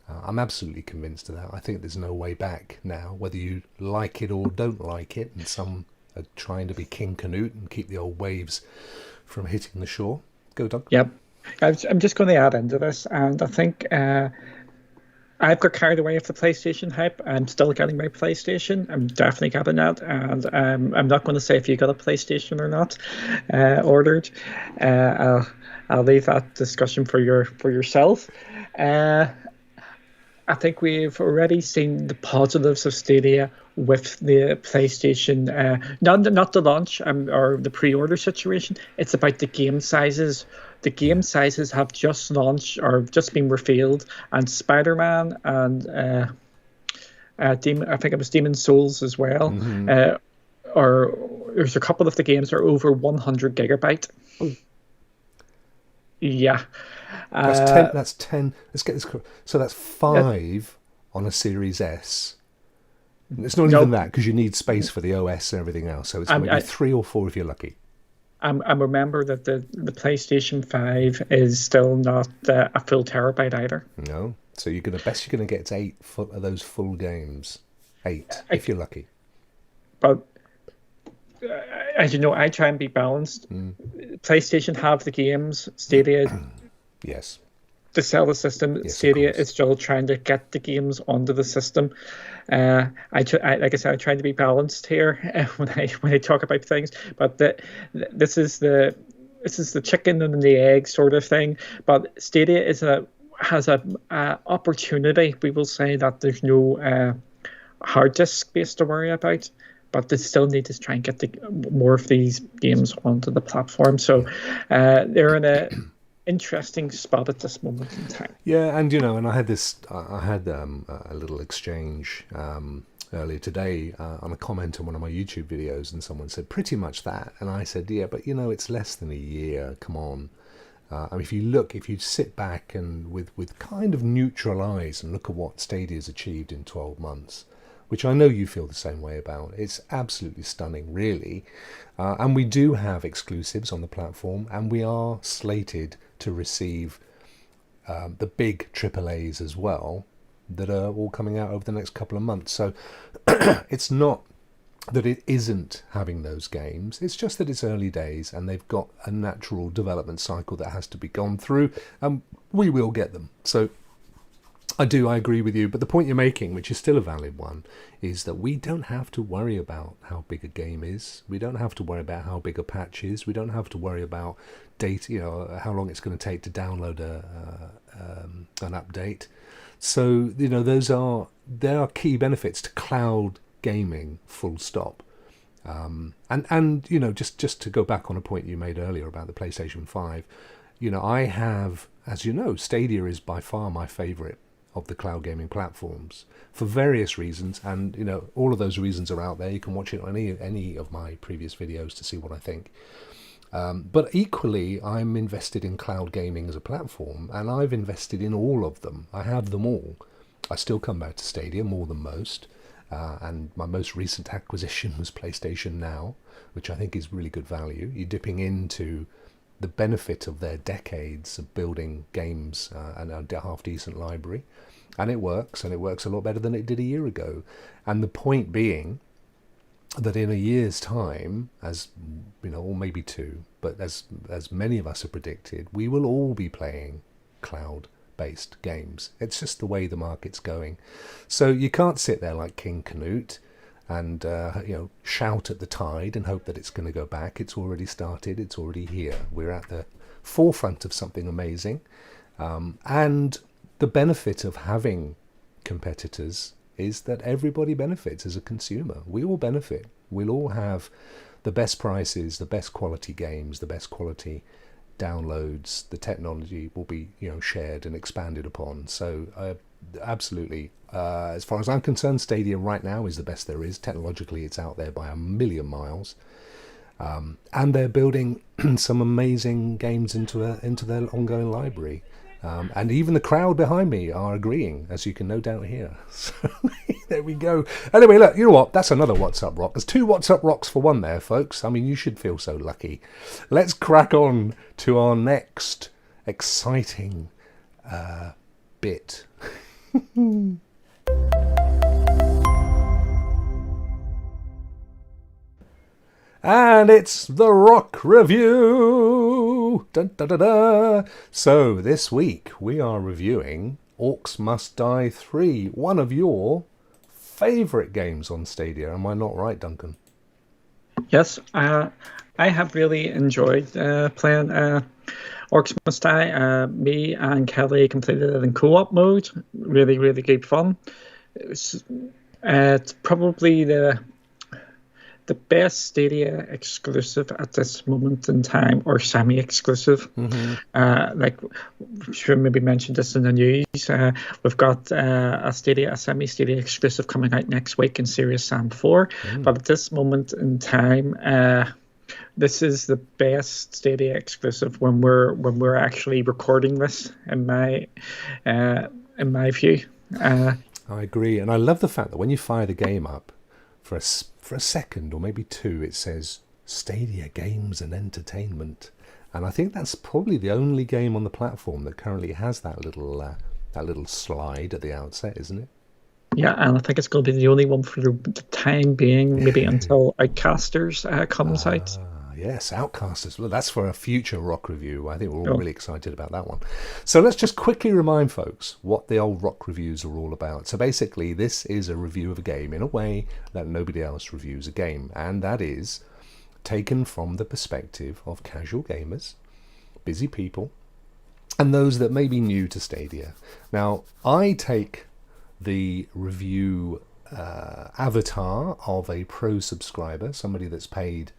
I'm absolutely convinced of that. I think there's no way back now, whether you like it or don't like it, and some are trying to be King Canute and keep the old waves from hitting the shore. Go, Doug. Yep. I'm just going to add into this, and I think I've got carried away with the PlayStation hype. I'm still getting my PlayStation. I'm definitely getting that, and I'm not going to say if you got a PlayStation or not ordered. I'll leave that discussion for yourself. I think we've already seen the positives of Stadia with the PlayStation, not the launch or the pre-order situation. It's about the game sizes. The game sizes have just launched or just been revealed, and Spider-Man and I think it was Demon's Souls as well. Mm-hmm. Or there's a couple of the games are over 100 gigabyte. Yeah. That's 10. That's 10. Let's get this correct. So that's 5 on a Series S. It's not even that, because you need space for the OS and everything else. So it's maybe 3 or 4 if you're lucky. And remember that the PlayStation 5 is still not a full terabyte either. No. So you're going to get 8 of those full games. 8 if you're lucky. But as you know, I try and be balanced. PlayStation have the games. Stadia. Yes. To sell the system, yes, Stadia is still trying to get the games onto the system. Like I said, I'm trying to be balanced here when I talk about things. But this is the chicken and the egg sort of thing. But Stadia has a opportunity. We will say that there's no hard disk space to worry about, but they still need to try and get more of these games onto the platform. So they're in a interesting spot at this moment in time. Yeah, and you know, and I had a little exchange earlier today on a comment on one of my YouTube videos, and someone said pretty much that, and I said, yeah, but you know, it's less than a year. Come on. I mean, if you sit back and with kind of neutral eyes and look at what Stadia's achieved in 12 months, which I know you feel the same way about. It's absolutely stunning, really. And we do have exclusives on the platform, and we are slated to receive the big AAAs as well, that are all coming out over the next couple of months. So it's not that it isn't having those games, it's just that it's early days, and they've got a natural development cycle that has to be gone through, and we will get them. So I agree with you, but the point you're making, which is still a valid one, is that we don't have to worry about how big a game is. We don't have to worry about how big a patch is. We don't have to worry about data, you know, how long it's going to take to download an update. So, you know, there are key benefits to cloud gaming, full stop. And you know, just to go back on a point you made earlier about the PlayStation 5, you know, I have, as you know, Stadia is by far my favourite of the cloud gaming platforms for various reasons, and you know, all of those reasons are out there. You can watch it on any of my previous videos to see what I think. But equally, I'm invested in cloud gaming as a platform, and I've invested in all of them. I have them all. I still come back to Stadia more than most, and my most recent acquisition was PlayStation Now, which I think is really good value. You're dipping into the benefit of their decades of building games and a half-decent library, and it works a lot better than it did a year ago. And the point being that in a year's time, as you know, or maybe two, but as many of us have predicted, we will all be playing cloud-based games. It's just the way the market's going. So you can't sit there like King Canute and shout at the tide and hope that it's going to go back. It's already started. It's already here. We're at the forefront of something amazing, and the benefit of having competitors is that everybody benefits as a consumer. We all benefit. We'll all have the best prices, the best quality games, the best quality downloads. The technology will be shared and expanded upon. So absolutely, as far as I'm concerned, Stadia right now is the best there is. Technologically, it's out there by a million miles. And they're building some amazing games into their ongoing library. And even the crowd behind me are agreeing, as you can no doubt hear. So there we go. Anyway, look, you know what? That's another What's Up Rock. There's 2 What's Up Rocks for one there, folks. I mean, you should feel so lucky. Let's crack on to our next exciting bit. And it's the Rokk Review! Dun, dun, dun, dun. So, this week we are reviewing Orcs Must Die 3, one of your favourite games on Stadia. Am I not right, Duncan? Yes, I have really enjoyed playing Orcs Must Die. Me and Kelly completed it in co-op mode. Really, really good fun. It's probably the best Stadia exclusive at this moment in time, or semi-exclusive. Like, should maybe mention this in the news. We've got a semi-Stadia exclusive coming out next week in Serious Sam 4. But at this moment in time, this is the best Stadia exclusive when we're actually recording this. In my view, I agree, and I love the fact that when you fire the game up, for a second or maybe two, it says Stadia Games and Entertainment, and I think that's probably the only game on the platform that currently has that little slide at the outset, isn't it? Yeah, and I think it's going to be the only one for the time being, maybe until Outcasters comes out. Yes, Outcasters. Well, that's for a future Rokk review. I think we're all really excited about that one. So let's just quickly remind folks what the old Rokk reviews are all about. So basically, this is a review of a game in a way that nobody else reviews a game, and that is taken from the perspective of casual gamers, busy people, and those that may be new to Stadia. Now, I take the review avatar of a pro subscriber, somebody that's paid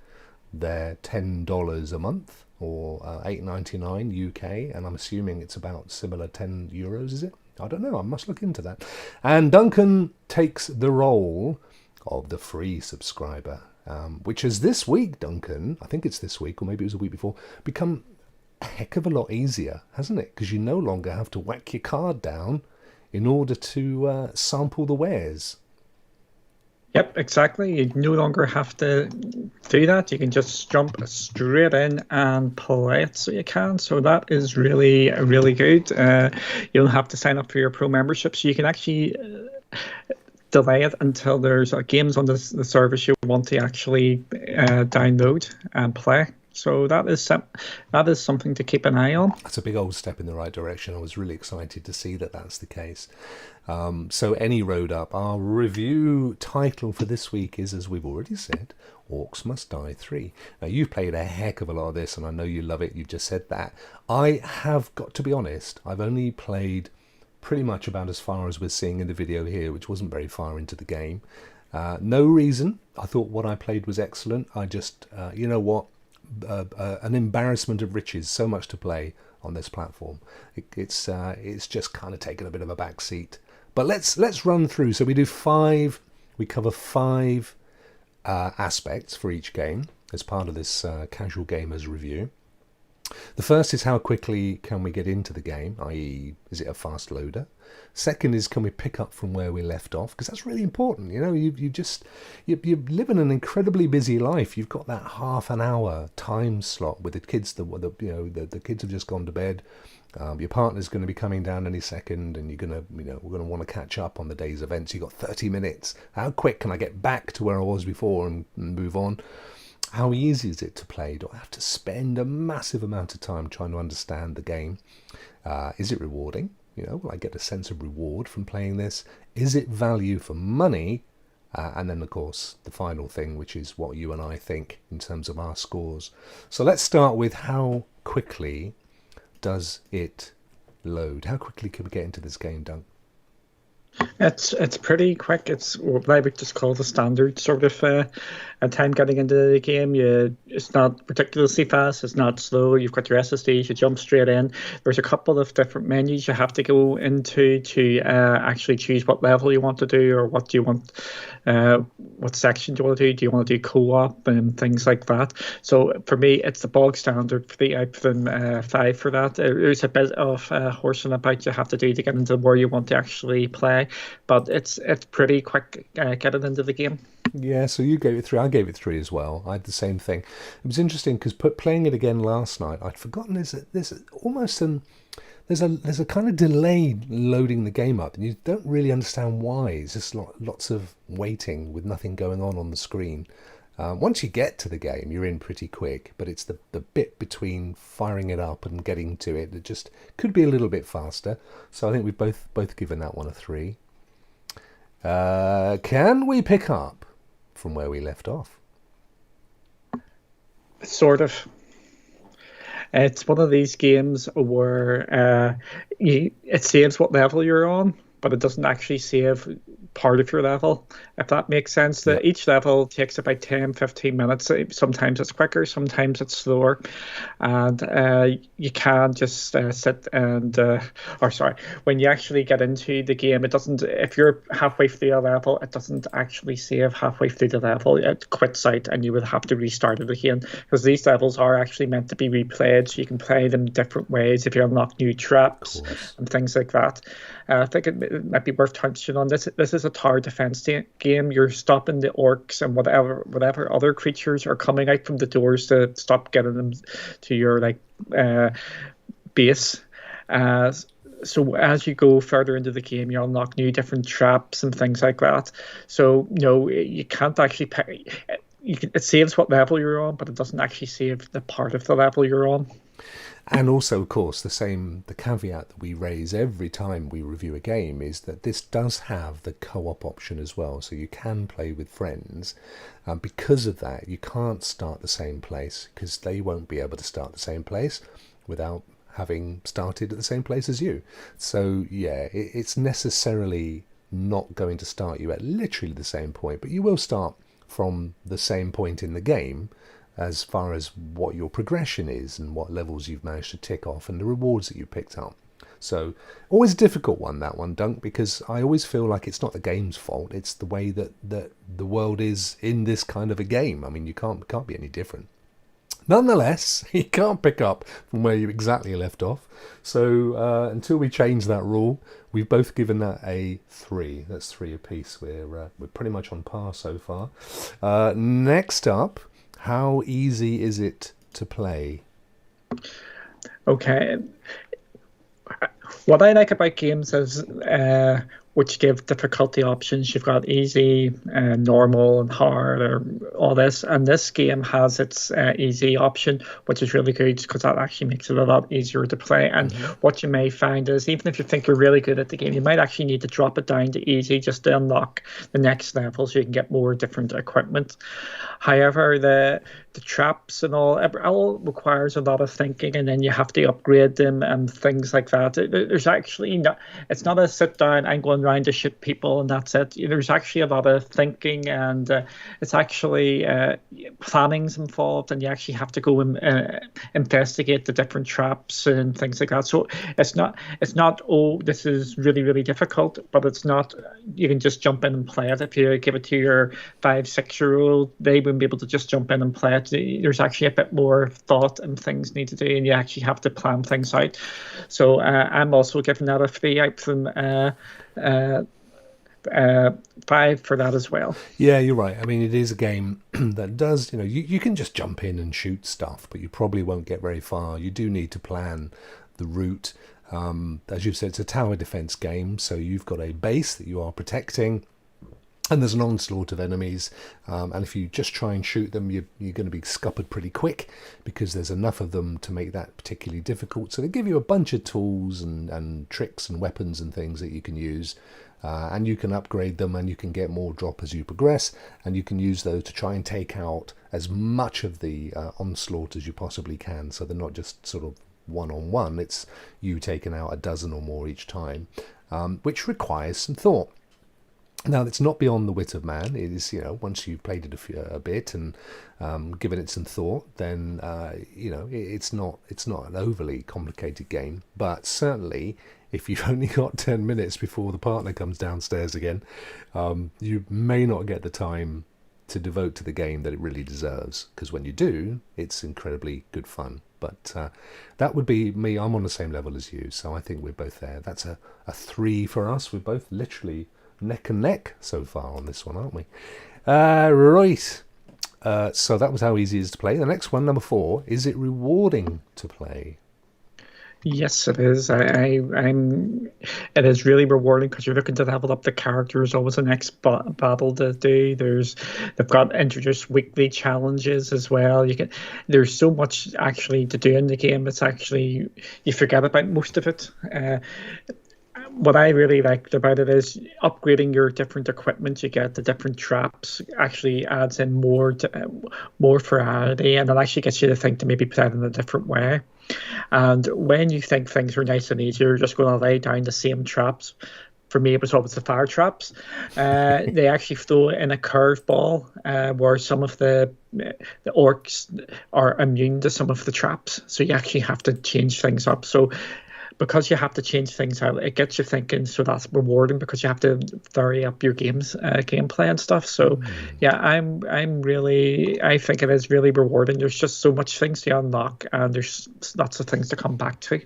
their $10 a month, or $8.99 UK, and I'm assuming it's about similar €10, is it? I don't know, I must look into that. And Duncan takes the role of the free subscriber, which has this week, Duncan, I think it's this week, or maybe it was a week before, become a heck of a lot easier, hasn't it? Because you no longer have to whack your card down in order to sample the wares. Yep, exactly. You no longer have to do that. You can just jump straight in and play it, so you can. So that is really, really good. You don't have to sign up for your pro membership, so you can actually delay it until there's games on the service you want to actually download and play. So that is something to keep an eye on. That's a big old step in the right direction. I was really excited to see that that's the case. So any road up, our review title for this week is, as we've already said, Orcs Must Die 3. Now, you've played a heck of a lot of this, and I know you love it. You've just said that. I have got to be honest, I've only played pretty much about as far as we're seeing in the video here, which wasn't very far into the game. No reason. I thought what I played was excellent. I just, you know what? An embarrassment of riches, so much to play on this platform. It's just kind of taken a bit of a back seat. But let's run through. So we cover five aspects for each game as part of this casual gamers review. The first is how quickly can we get into the game, i.e. is it a fast loader? Second is, can we pick up from where we left off? Because that's really important. You know, you live in an incredibly busy life. You've got that half an hour time slot with the kids. The kids have just gone to bed. Your partner's going to be coming down any second, and we're going to want to catch up on the day's events. You've got 30 minutes. How quick can I get back to where I was before and move on? How easy is it to play? Do I have to spend a massive amount of time trying to understand the game? Is it rewarding? Will I get a sense of reward from playing this? Is it value for money? And then, of course, the final thing, which is what you and I think in terms of our scores. So let's start with how quickly does it load? How quickly can we get into this game, Dunk? It's pretty quick. It's what I would just call the standard sort of time getting into the game. It's not ridiculously fast. It's not slow. You've got your SSDs. You jump straight in. There's a couple of different menus you have to go into to actually choose what level you want to do, or what do you want, what section do you want to do. Do you want to do co-op and things like that? So for me, it's the bog standard for the Item 5 for that. There's a bit of horsing about you have to do to get into where you want to actually play. But it's pretty quick getting into the game. Yeah, so you gave it 3. I gave it 3 as well. I had the same thing. It was interesting because playing it again last night, I'd forgotten there's almost there's a kind of delay loading the game up, and you don't really understand why. It's just lots of waiting with nothing going on the screen. Once you get to the game, you're in pretty quick, but it's the bit between firing it up and getting to it that just could be a little bit faster. So I think we've both given that one a 3. Can we pick up from where we left off? Sort of. It's one of these games where it saves what level you're on, but it doesn't actually save part of your level, if that makes sense. That each level takes about 10-15 minutes. Sometimes it's quicker, sometimes it's slower, and you can just sit and when you actually get into the game, it doesn't, if you're halfway through a level, it doesn't actually save halfway through the level. It quits out and you would have to restart it again, because these levels are actually meant to be replayed, so you can play them different ways if you unlock new traps and things like that. I think it might be worth touching on this. This is a tower defense game. You're stopping the orcs and whatever other creatures are coming out from the doors to stop getting them to your base. So as you go further into the game, you unlock new different traps and things like that. So you can't actually pick. It saves what level you're on, but it doesn't actually save the part of the level you're on. And also, of course, the caveat that we raise every time we review a game is that this does have the co-op option as well, so you can play with friends. Because of that, you can't start the same place, because they won't be able to start the same place without having started at the same place as you. So, yeah, it's necessarily not going to start you at literally the same point, but you will start from the same point in the game, as far as what your progression is and what levels you've managed to tick off and the rewards that you picked up. So always a difficult one, that one, Dunk, because I always feel like it's not the game's fault, it's the way that the world is in this kind of a game. I mean, you can't be any different. Nonetheless, you can't pick up from where you exactly left off. So until we change that rule, we've both given that a 3. That's 3 apiece. We're pretty much on par so far. Next up, how easy is it to play? Okay. What I like about games is which give difficulty options. You've got easy, normal, and hard, or all this. And this game has its easy option, which is really good because that actually makes it a lot easier to play. And what you may find is, even if you think you're really good at the game, you might actually need to drop it down to easy just to unlock the next level so you can get more different equipment. However, the traps and all, it all requires a lot of thinking, and then you have to upgrade them and things like that. There's actually not, it's not a sit down, I'm going around to shoot people and that's it. There's actually a lot of thinking, and it's actually planning's involved, and you actually have to go and investigate the different traps and things like that. So it's not oh, this is really, really difficult, but it's not, you can just jump in and play it. If you give it to your 5-6-year-old, they wouldn't be able to just jump in and play it. there's actually a bit more thought and things need to do, and you actually have to plan things out. So I'm also giving that a 3 out from 5 for that as well. Yeah, you're right. I mean, it is a game that does, you can just jump in and shoot stuff, but you probably won't get very far. You do need to plan the route. As you've said, it's a tower defense game, so you've got a base that you are protecting, and there's an onslaught of enemies, and if you just try and shoot them, you're going to be scuppered pretty quick, because there's enough of them to make that particularly difficult. So they give you a bunch of tools and tricks and weapons and things that you can use, and you can upgrade them, and you can get more drop as you progress, and you can use those to try and take out as much of the onslaught as you possibly can, so they're not just sort of one-on-one, it's you taking out a dozen or more each time, which requires some thought. Now, it's not beyond the wit of man. It is, once you've played it a bit and given it some thought, then it's not an overly complicated game. But certainly, if you've only got 10 minutes before the partner comes downstairs again, you may not get the time to devote to the game that it really deserves. Because when you do, it's incredibly good fun. But that would be me. I'm on the same level as you, so I think we're both there. That's a 3 for us. We're both literally neck and neck so far on this one, aren't we? Right. So that was how easy it is to play. The next one, number 4, is it rewarding to play? Yes, it is. It is really rewarding because you're looking to level up the characters. Always the next battle to do. They've got introduced weekly challenges as well. There's so much actually to do in the game. It's actually, you forget about most of it. What I really liked about it is upgrading your different equipment. You get the different traps, actually adds in more variety, and it actually gets you to think to maybe play it in a different way. And when you think things are nice and easy, you're just going to lay down the same traps. For me, it was always the fire traps. They actually throw in a curveball where some of the orcs are immune to some of the traps, so you actually have to change things up. So because you have to change things out, it gets you thinking, so that's rewarding because you have to vary up your gameplay and stuff. So yeah, I think it is really rewarding. There's just so much things to unlock, and there's lots of things to come back to.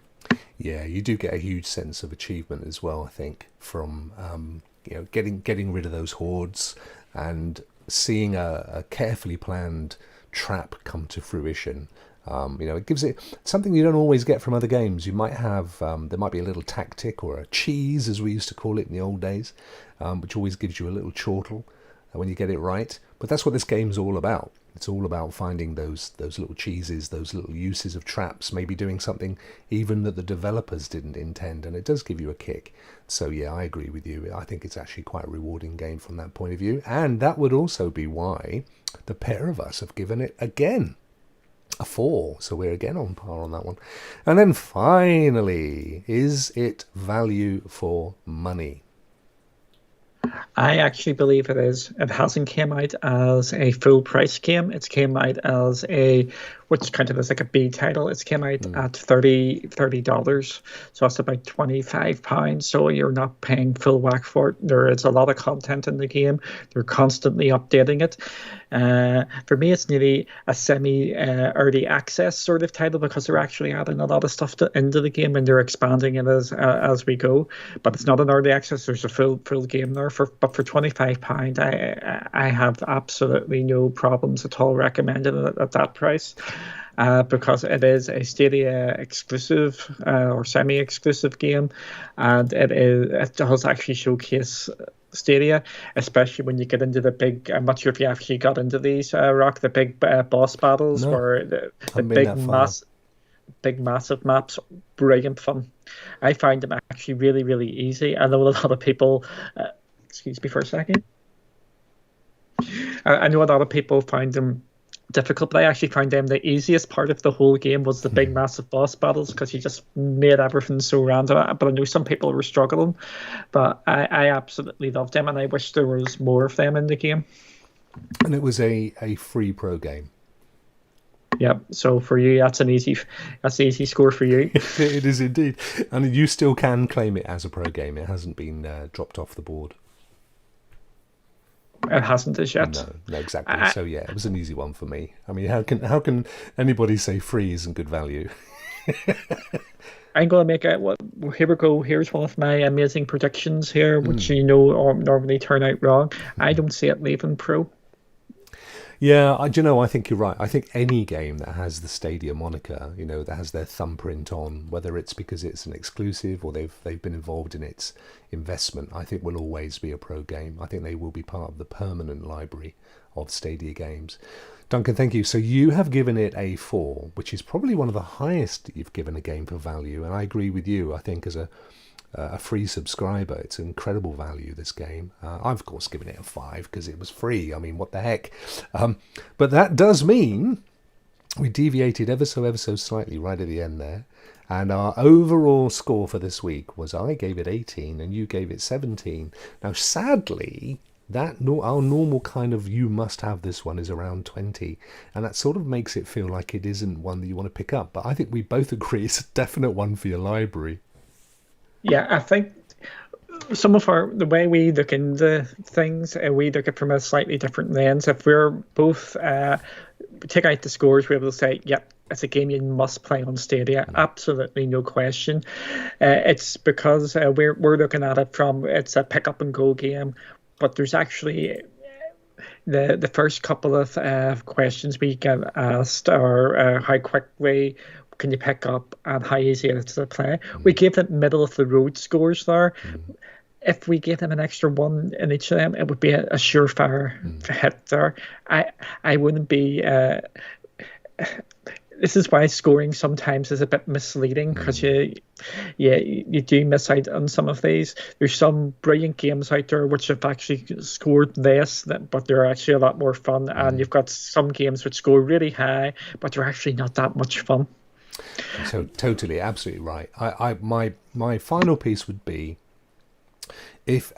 Yeah, you do get a huge sense of achievement as well, I think, from getting rid of those hordes and seeing a carefully planned trap come to fruition. It gives it something you don't always get from other games. You might have, there might be a little tactic or a cheese, as we used to call it in the old days, which always gives you a little chortle when you get it right. But that's what this game's all about. It's all about finding those little cheeses, those little uses of traps, maybe doing something even that the developers didn't intend, and it does give you a kick. So yeah, I agree with you. I think it's actually quite a rewarding game from that point of view, and that would also be why the pair of us have given it again a 4, so we're again on par on that one. And then finally, is it value for money? I actually believe it is. It hasn't came out as a full price game. It's came out as which kind of is like a B title. It's came out at $30. So that's about £25. So you're not paying full whack for it. There is a lot of content in the game. They're constantly updating it. For me, it's nearly a semi-early access sort of title because they're actually adding a lot of stuff into the game and they're expanding it as we go. But it's not an early access. There's a full game there. But for £25, I have absolutely no problems at all recommending it at that price. Because it is a Stadia exclusive or semi-exclusive game, and it does actually showcase Stadia, especially when you get into the big. I'm not sure if you actually got into these, Rokk, the big boss battles, where the big massive maps, brilliant fun. I find them actually really, really easy. I know a lot of people. Excuse me for a second. I know a lot of people find them difficult, but I actually found them the easiest part of the whole game was the big massive boss battles because you just made everything so random. But I know some people were struggling, but I absolutely loved them, and I wish there was more of them in the game. And it was a free pro game. Yeah, so for you, that's an easy score for you. It is indeed, and you still can claim it as a pro game. It hasn't been dropped off the board. it hasn't as yet. No, exactly. So yeah, it was an easy one for me. I mean, how can anybody say free isn't good value? I'm going to make it. Here we go. Here's one of my amazing predictions here, which normally turn out wrong. I don't see it leaving Pro. Yeah, I think you're right. I think any game that has the Stadia moniker, that has their thumbprint on, whether it's because it's an exclusive or they've been involved in its investment, I think will always be a Pro game. I think they will be part of the permanent library of Stadia games. Duncan, thank you. So you have given it a 4, which is probably one of the highest you've given a game for value, and I agree with you. I think as a free subscriber, it's an incredible value, this game. I've of course given it a 5 because it was free. I mean, what the heck. But that does mean we deviated ever so slightly right at the end there, and our overall score for this week was I gave it 18 and you gave it 17. Now sadly, our normal kind of you must have this one is around 20, and that sort of makes it feel like it isn't one that you want to pick up, but I think we both agree it's a definite one for your library. Yeah, I think some of the way we look into things, we look at it from a slightly different lens. If we're both take out the scores, we're able to say, yep, it's a game you must play on Stadia. Absolutely, no question. It's because we're looking at it from, it's a pick up and go game, but there's actually the first couple of questions we get asked are how quickly can you pick up and how easy it is to play. We gave them middle of the road scores there. If we gave them an extra 1 in each of them, it would be a surefire hit there. I wouldn't be. This is why scoring sometimes is a bit misleading, because you do miss out on some of these. There's some brilliant games out there which have actually scored less, but they're actually a lot more fun. And you've got some games which score really high, but they're actually not that much fun. So totally, absolutely right. My final piece would be, if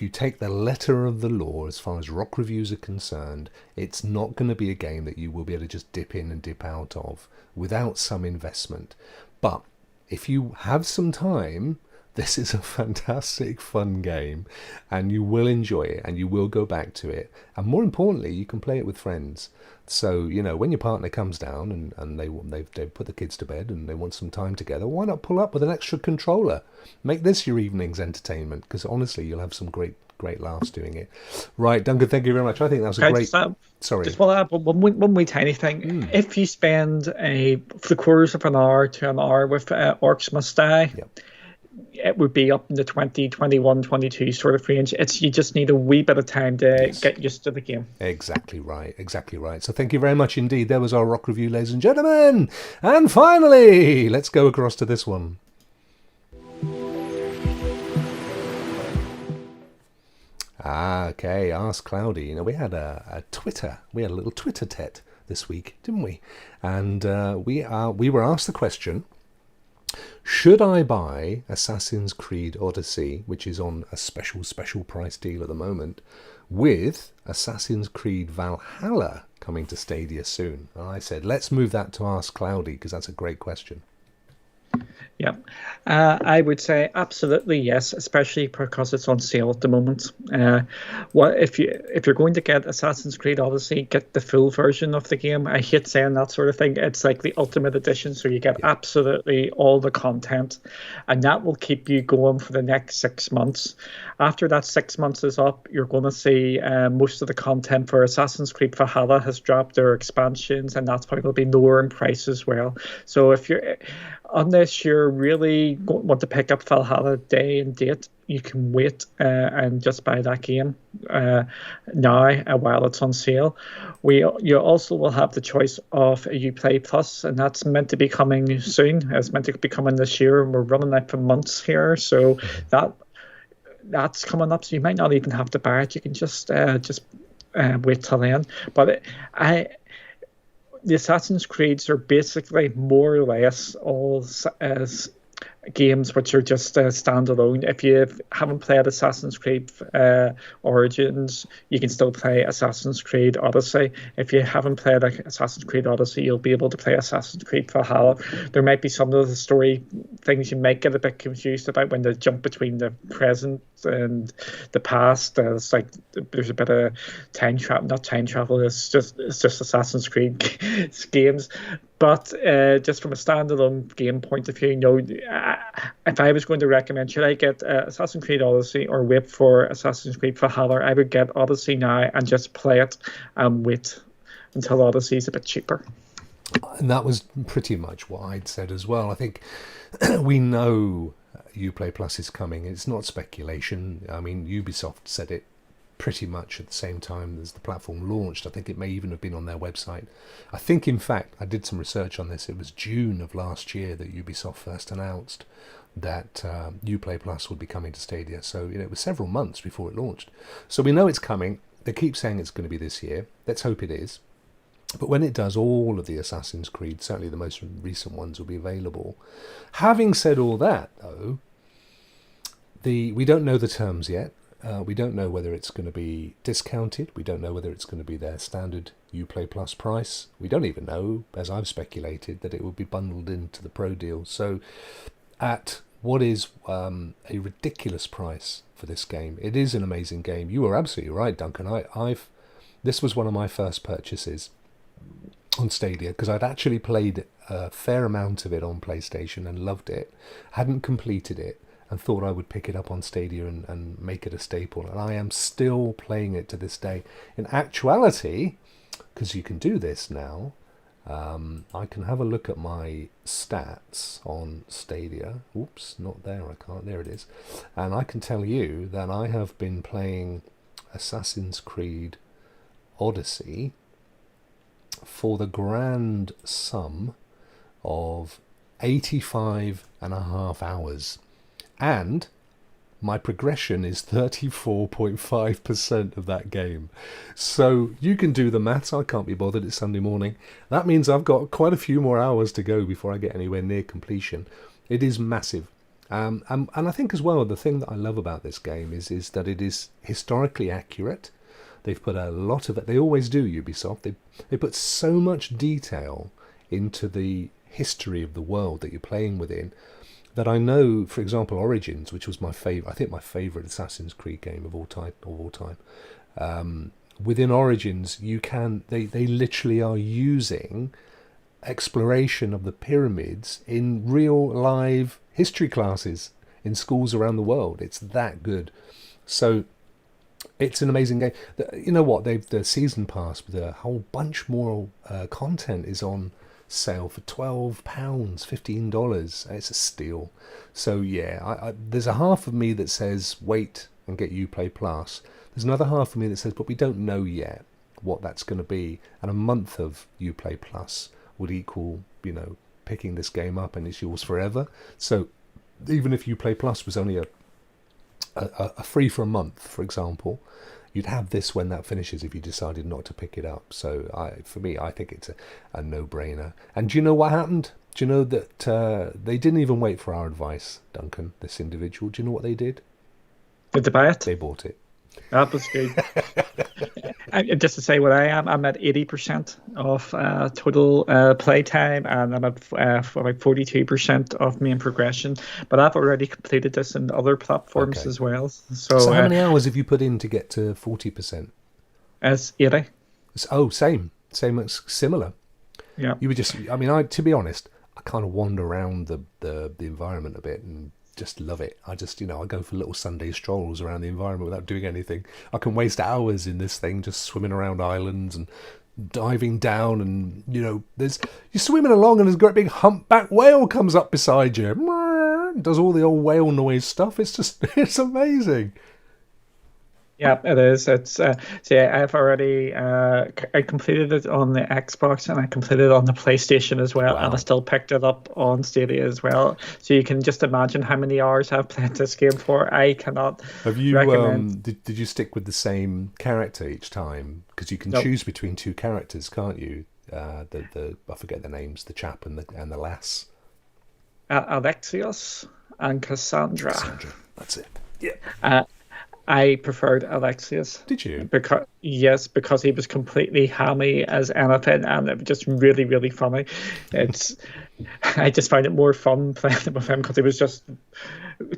you take the letter of the law as far as Rokk reviews are concerned, it's not going to be a game that you will be able to just dip in and dip out of without some investment. But if you have some time, this is a fantastic, fun game, and you will enjoy it, and you will go back to it. And more importantly, you can play it with friends. So, when your partner comes down and they've put the kids to bed and they want some time together, why not pull up with an extra controller? Make this your evening's entertainment, because honestly, you'll have some great laughs doing it. Right, Duncan, thank you very much. I think that was a great... Sorry. Just want to add one wee tiny thing. If you spend 3/4 of an hour to an hour with Orcs Must Die... Yep. It would be up in the 20, 21, 22 sort of range. You just need a wee bit of time to get used to the game. Exactly right. So thank you very much indeed. There was our Rokk review, ladies and gentlemen. And finally, let's go across to this one. Okay, Ask Cloudy. We had a little Twitter tet this week, didn't we? And we were asked the question, should I buy Assassin's Creed Odyssey, which is on a special price deal at the moment, with Assassin's Creed Valhalla coming to Stadia soon? And I said, let's move that to Ask Cloudy, because that's a great question. Yeah, I would say absolutely yes, especially because it's on sale at the moment. If you're going to get Assassin's Creed Odyssey, get the full version of the game. I hate saying that sort of thing. It's like the ultimate edition, so you get absolutely all the content, and that will keep you going for the next 6 months. After that 6 months is up, you're going to see most of the content for Assassin's Creed Valhalla has dropped their expansions, and that's probably going to be lower in price as well. So unless you're really want to pick up Valhalla day and date, you can wait and just buy that game now while it's on sale. You also will have the choice of Uplay Plus, and that's meant to be coming soon. It's meant to be coming this year, and we're running out for months here. So that's coming up. So you might not even have to buy it. You can just wait till then. But the Assassin's Creeds are basically more or less all as games which are just standalone. If you haven't played Assassin's Creed Origins, you can still play Assassin's Creed Odyssey. If you haven't played Assassin's Creed Odyssey, you'll be able to play Assassin's Creed Valhalla. There might be some of the story things you might get a bit confused about when they jump between the present and the past. It's like there's a bit of not time travel. It's just Assassin's Creed games. But just from a standalone game point of view, if I was going to recommend, should I get Assassin's Creed Odyssey or wait for Assassin's Creed Valhalla, I would get Odyssey now and just play it and wait until Odyssey is a bit cheaper. And that was pretty much what I'd said as well. I think we know Uplay Plus is coming. It's not speculation. I mean, Ubisoft said it pretty much at the same time as the platform launched. I think it may even have been on their website. I think, in fact, I did some research on this. It was June of last year that Ubisoft first announced that Uplay Plus would be coming to Stadia. So it was several months before it launched. So we know it's coming. They keep saying it's going to be this year. Let's hope it is. But when it does, all of the Assassin's Creed, certainly the most recent ones, will be available. Having said all that, though, we don't know the terms yet. We don't know whether it's going to be discounted. We don't know whether it's going to be their standard Uplay Plus price. We don't even know, as I've speculated, that it will be bundled into the Pro deal. So at what is a ridiculous price for this game, it is an amazing game. You are absolutely right, Duncan. This was one of my first purchases on Stadia because I'd actually played a fair amount of it on PlayStation and loved it. Hadn't completed it. And thought I would pick it up on Stadia and make it a staple. And I am still playing it to this day. In actuality, because you can do this now, I can have a look at my stats on Stadia. Oops, not there, I can't. There it is. And I can tell you that I have been playing Assassin's Creed Odyssey for the grand sum of 85.5 hours. And my progression is 34.5% of that game. So you can do the maths. I can't be bothered. It's Sunday morning. That means I've got quite a few more hours to go before I get anywhere near completion. It is massive. And I think as well, the thing that I love about this game is that it is historically accurate. They've put a lot of it. They always do, Ubisoft. They put so much detail into the history of the world that you're playing within, that I know, for example, Origins, which was my favourite, I think my favourite Assassin's Creed game of all time. Within Origins, they literally are using exploration of the pyramids in real live history classes in schools around the world. It's that good. So it's an amazing game. You know what? The season pass with a whole bunch more content is on sale for £12, $15. It's a steal. So yeah, there's a half of me that says wait and get Uplay Plus. There's another half of me that says but we don't know yet what that's going to be, and a month of Uplay Plus would equal picking this game up and it's yours forever. So even if Uplay Plus was only a free for a month, for example, you'd have this when that finishes if you decided not to pick it up. So for me, I think it's a no-brainer. And do you know what happened? Do you know that they didn't even wait for our advice, Duncan, this individual? Do you know what they did? Did they buy it? They bought it. That was good. Just to say what I am, I'm at 80% of total playtime, and I'm at about 42% of main progression. But I've already completed this in other platforms as well. So how many hours have you put in to get to 40%? As 80. Oh, same, similar. Yeah. You were just, to be honest, I kind of wander around the environment a bit and just love it. I just, I go for little Sunday strolls around the environment without doing anything. I can waste hours in this thing just swimming around islands and diving down, and you're swimming along and there's a great big humpback whale comes up beside you, does all the old whale noise stuff. It's amazing. Yeah, it is. It's so yeah, I've already I completed it on the Xbox and I completed it on the PlayStation as well, and I still picked it up on Stadia as well. So you can just imagine how many hours I've played this game for. I cannot. Have you recommend. Did you stick with the same character each time? Because you can choose between two characters, can't you? I forget the names, the chap and the lass. Alexios and Cassandra. Cassandra, that's it. Yeah. Uh, I preferred Alexios. Did you? Because he was completely hammy as anything, and it was just really, really funny. It's I just found it more fun playing with him because he was just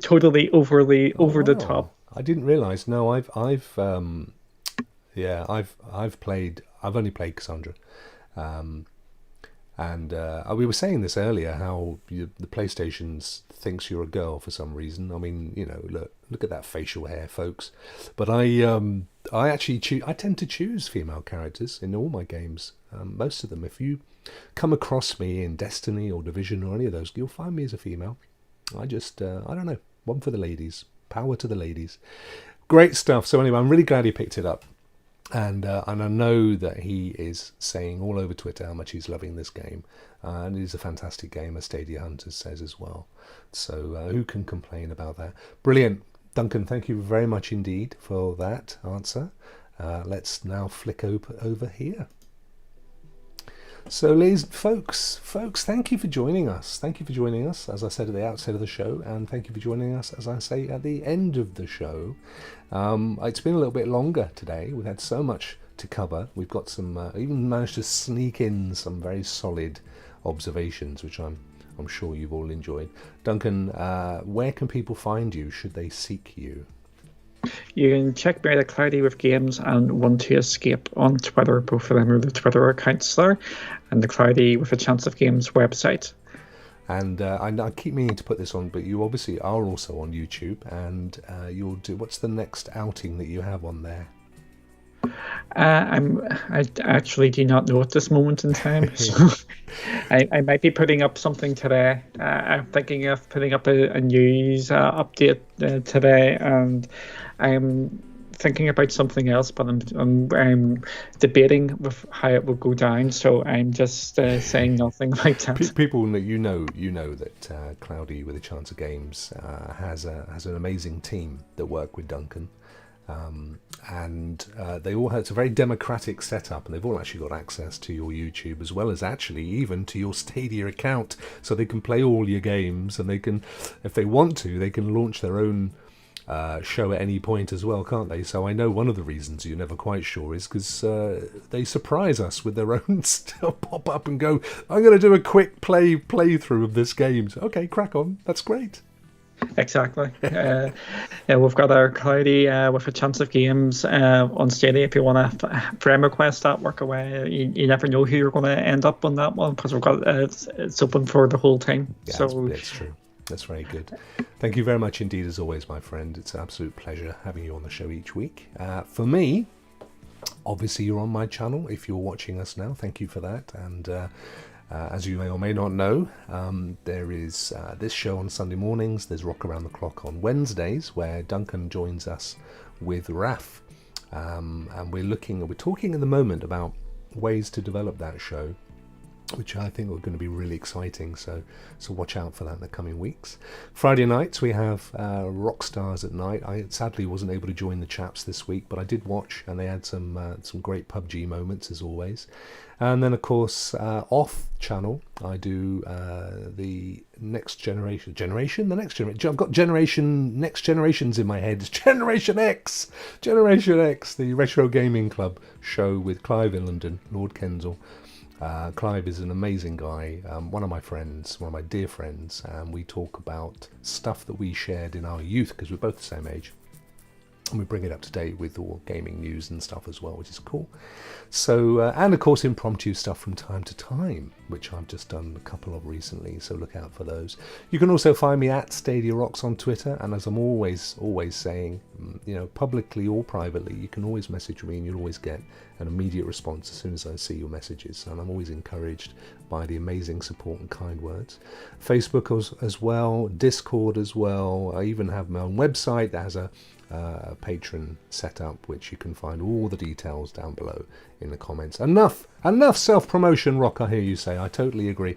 totally overly Oh, over the wow. top. I didn't realise. No, I've only played Cassandra. Um, And we were saying this earlier, how the PlayStation thinks you're a girl for some reason. I mean, look at that facial hair, folks. But I actually I tend to choose female characters in all my games. Most of them. If you come across me in Destiny or Division or any of those, you'll find me as a female. I don't know, one for the ladies. Power to the ladies. Great stuff. So anyway, I'm really glad he picked it up. And I know that he is saying all over Twitter how much he's loving this game. And it is a fantastic game, as Stadia Hunters says as well. So who can complain about that? Brilliant. Duncan, thank you very much indeed for that answer. Let's now flick over here. So, folks, thank you for joining us. Thank you for joining us, as I said at the outset of the show, and thank you for joining us, as I say, at the end of the show. It's been a little bit longer today. We've had so much to cover. We've got some, even managed to sneak in some very solid observations, which I'm sure you've all enjoyed. Duncan, where can people find you should they seek you? You can check me out at Cloudy with Games and One to Escape on Twitter. Both of them are the Twitter accounts there, and the Cloudy with a Chance of Games website. And I keep meaning to put this on, but you obviously are also on YouTube, and you'll do. What's the next outing that you have on there? I actually do not know at this moment in time. So I might be putting up something today. I'm thinking of putting up a news update today, and I'm thinking about something else, but I'm debating with how it will go down. So I'm just saying nothing like that. People that you know that Cloudy with a Chance of Games has an amazing team that work with Duncan. And they all have, it's a very democratic setup, and they've all actually got access to your YouTube as well as actually even to your Stadia account, so they can play all your games, and they can, if they want to, they can launch their own show at any point as well, can't they? So I know one of the reasons you're never quite sure is because they surprise us with their own stuff, pop up and go, I'm going to do a quick playthrough of this game. So, okay, crack on. That's great. Exactly. We've got our Cloudy with a Chance of Games on Stadia. If you want to friend request that, work away. You never know who you're going to end up on that one, because we've got it's open for the whole time. Yeah, so that's true. That's very good. Thank you very much indeed, as always, my friend. It's an absolute pleasure having you on the show each week. For me, obviously, you're on my channel. If you're watching us now, thank you for that. And as you may or may not know, there is this show on Sunday mornings. There's Rock Around the Clock on Wednesdays, where Duncan joins us with Raf. And we're talking at the moment about ways to develop that show, which I think are going to be really exciting. So watch out for that in the coming weeks. Friday nights we have Rockstars at Night. I sadly wasn't able to join the chaps this week, but I did watch, and they had some great PUBG moments as always. And then of course off channel I do the next generation. I've got next generations in my head. Generation X, the Retro Gaming Club show with Clive Illenden, Lord Kensal. Clive is an amazing guy, one of my dear friends, and we talk about stuff that we shared in our youth, because we're both the same age, and we bring it up to date with all gaming news and stuff as well, which is cool. So, and of course impromptu stuff from time to time, which I've just done a couple of recently, so look out for those. You can also find me at Stadia Rocks on Twitter, and as I'm always saying, publicly or privately, you can always message me and you'll always get an immediate response as soon as I see your messages, and I'm always encouraged by the amazing support and kind words. Facebook as well, Discord as well. I even have my own website that has a patron setup, which you can find all the details down below in the comments. Enough self-promotion, Rock, I hear you say. I totally agree.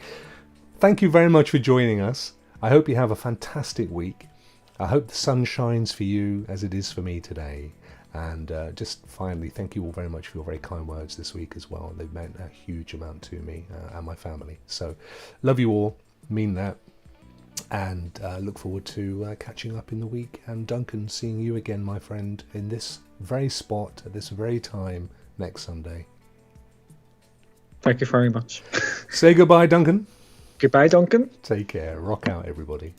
Thank you very much for joining us. I hope you have a fantastic week. I hope the sun shines for you as it is for me today. And just finally, thank you all very much for your very kind words this week as well. They've meant a huge amount to me and my family. So love you all, mean that. And look forward to catching up in the week. And Duncan, seeing you again, my friend, in this very spot at this very time next Sunday. Thank you very much. Say goodbye, Duncan. Goodbye, Duncan. Take care. Rock out, everybody.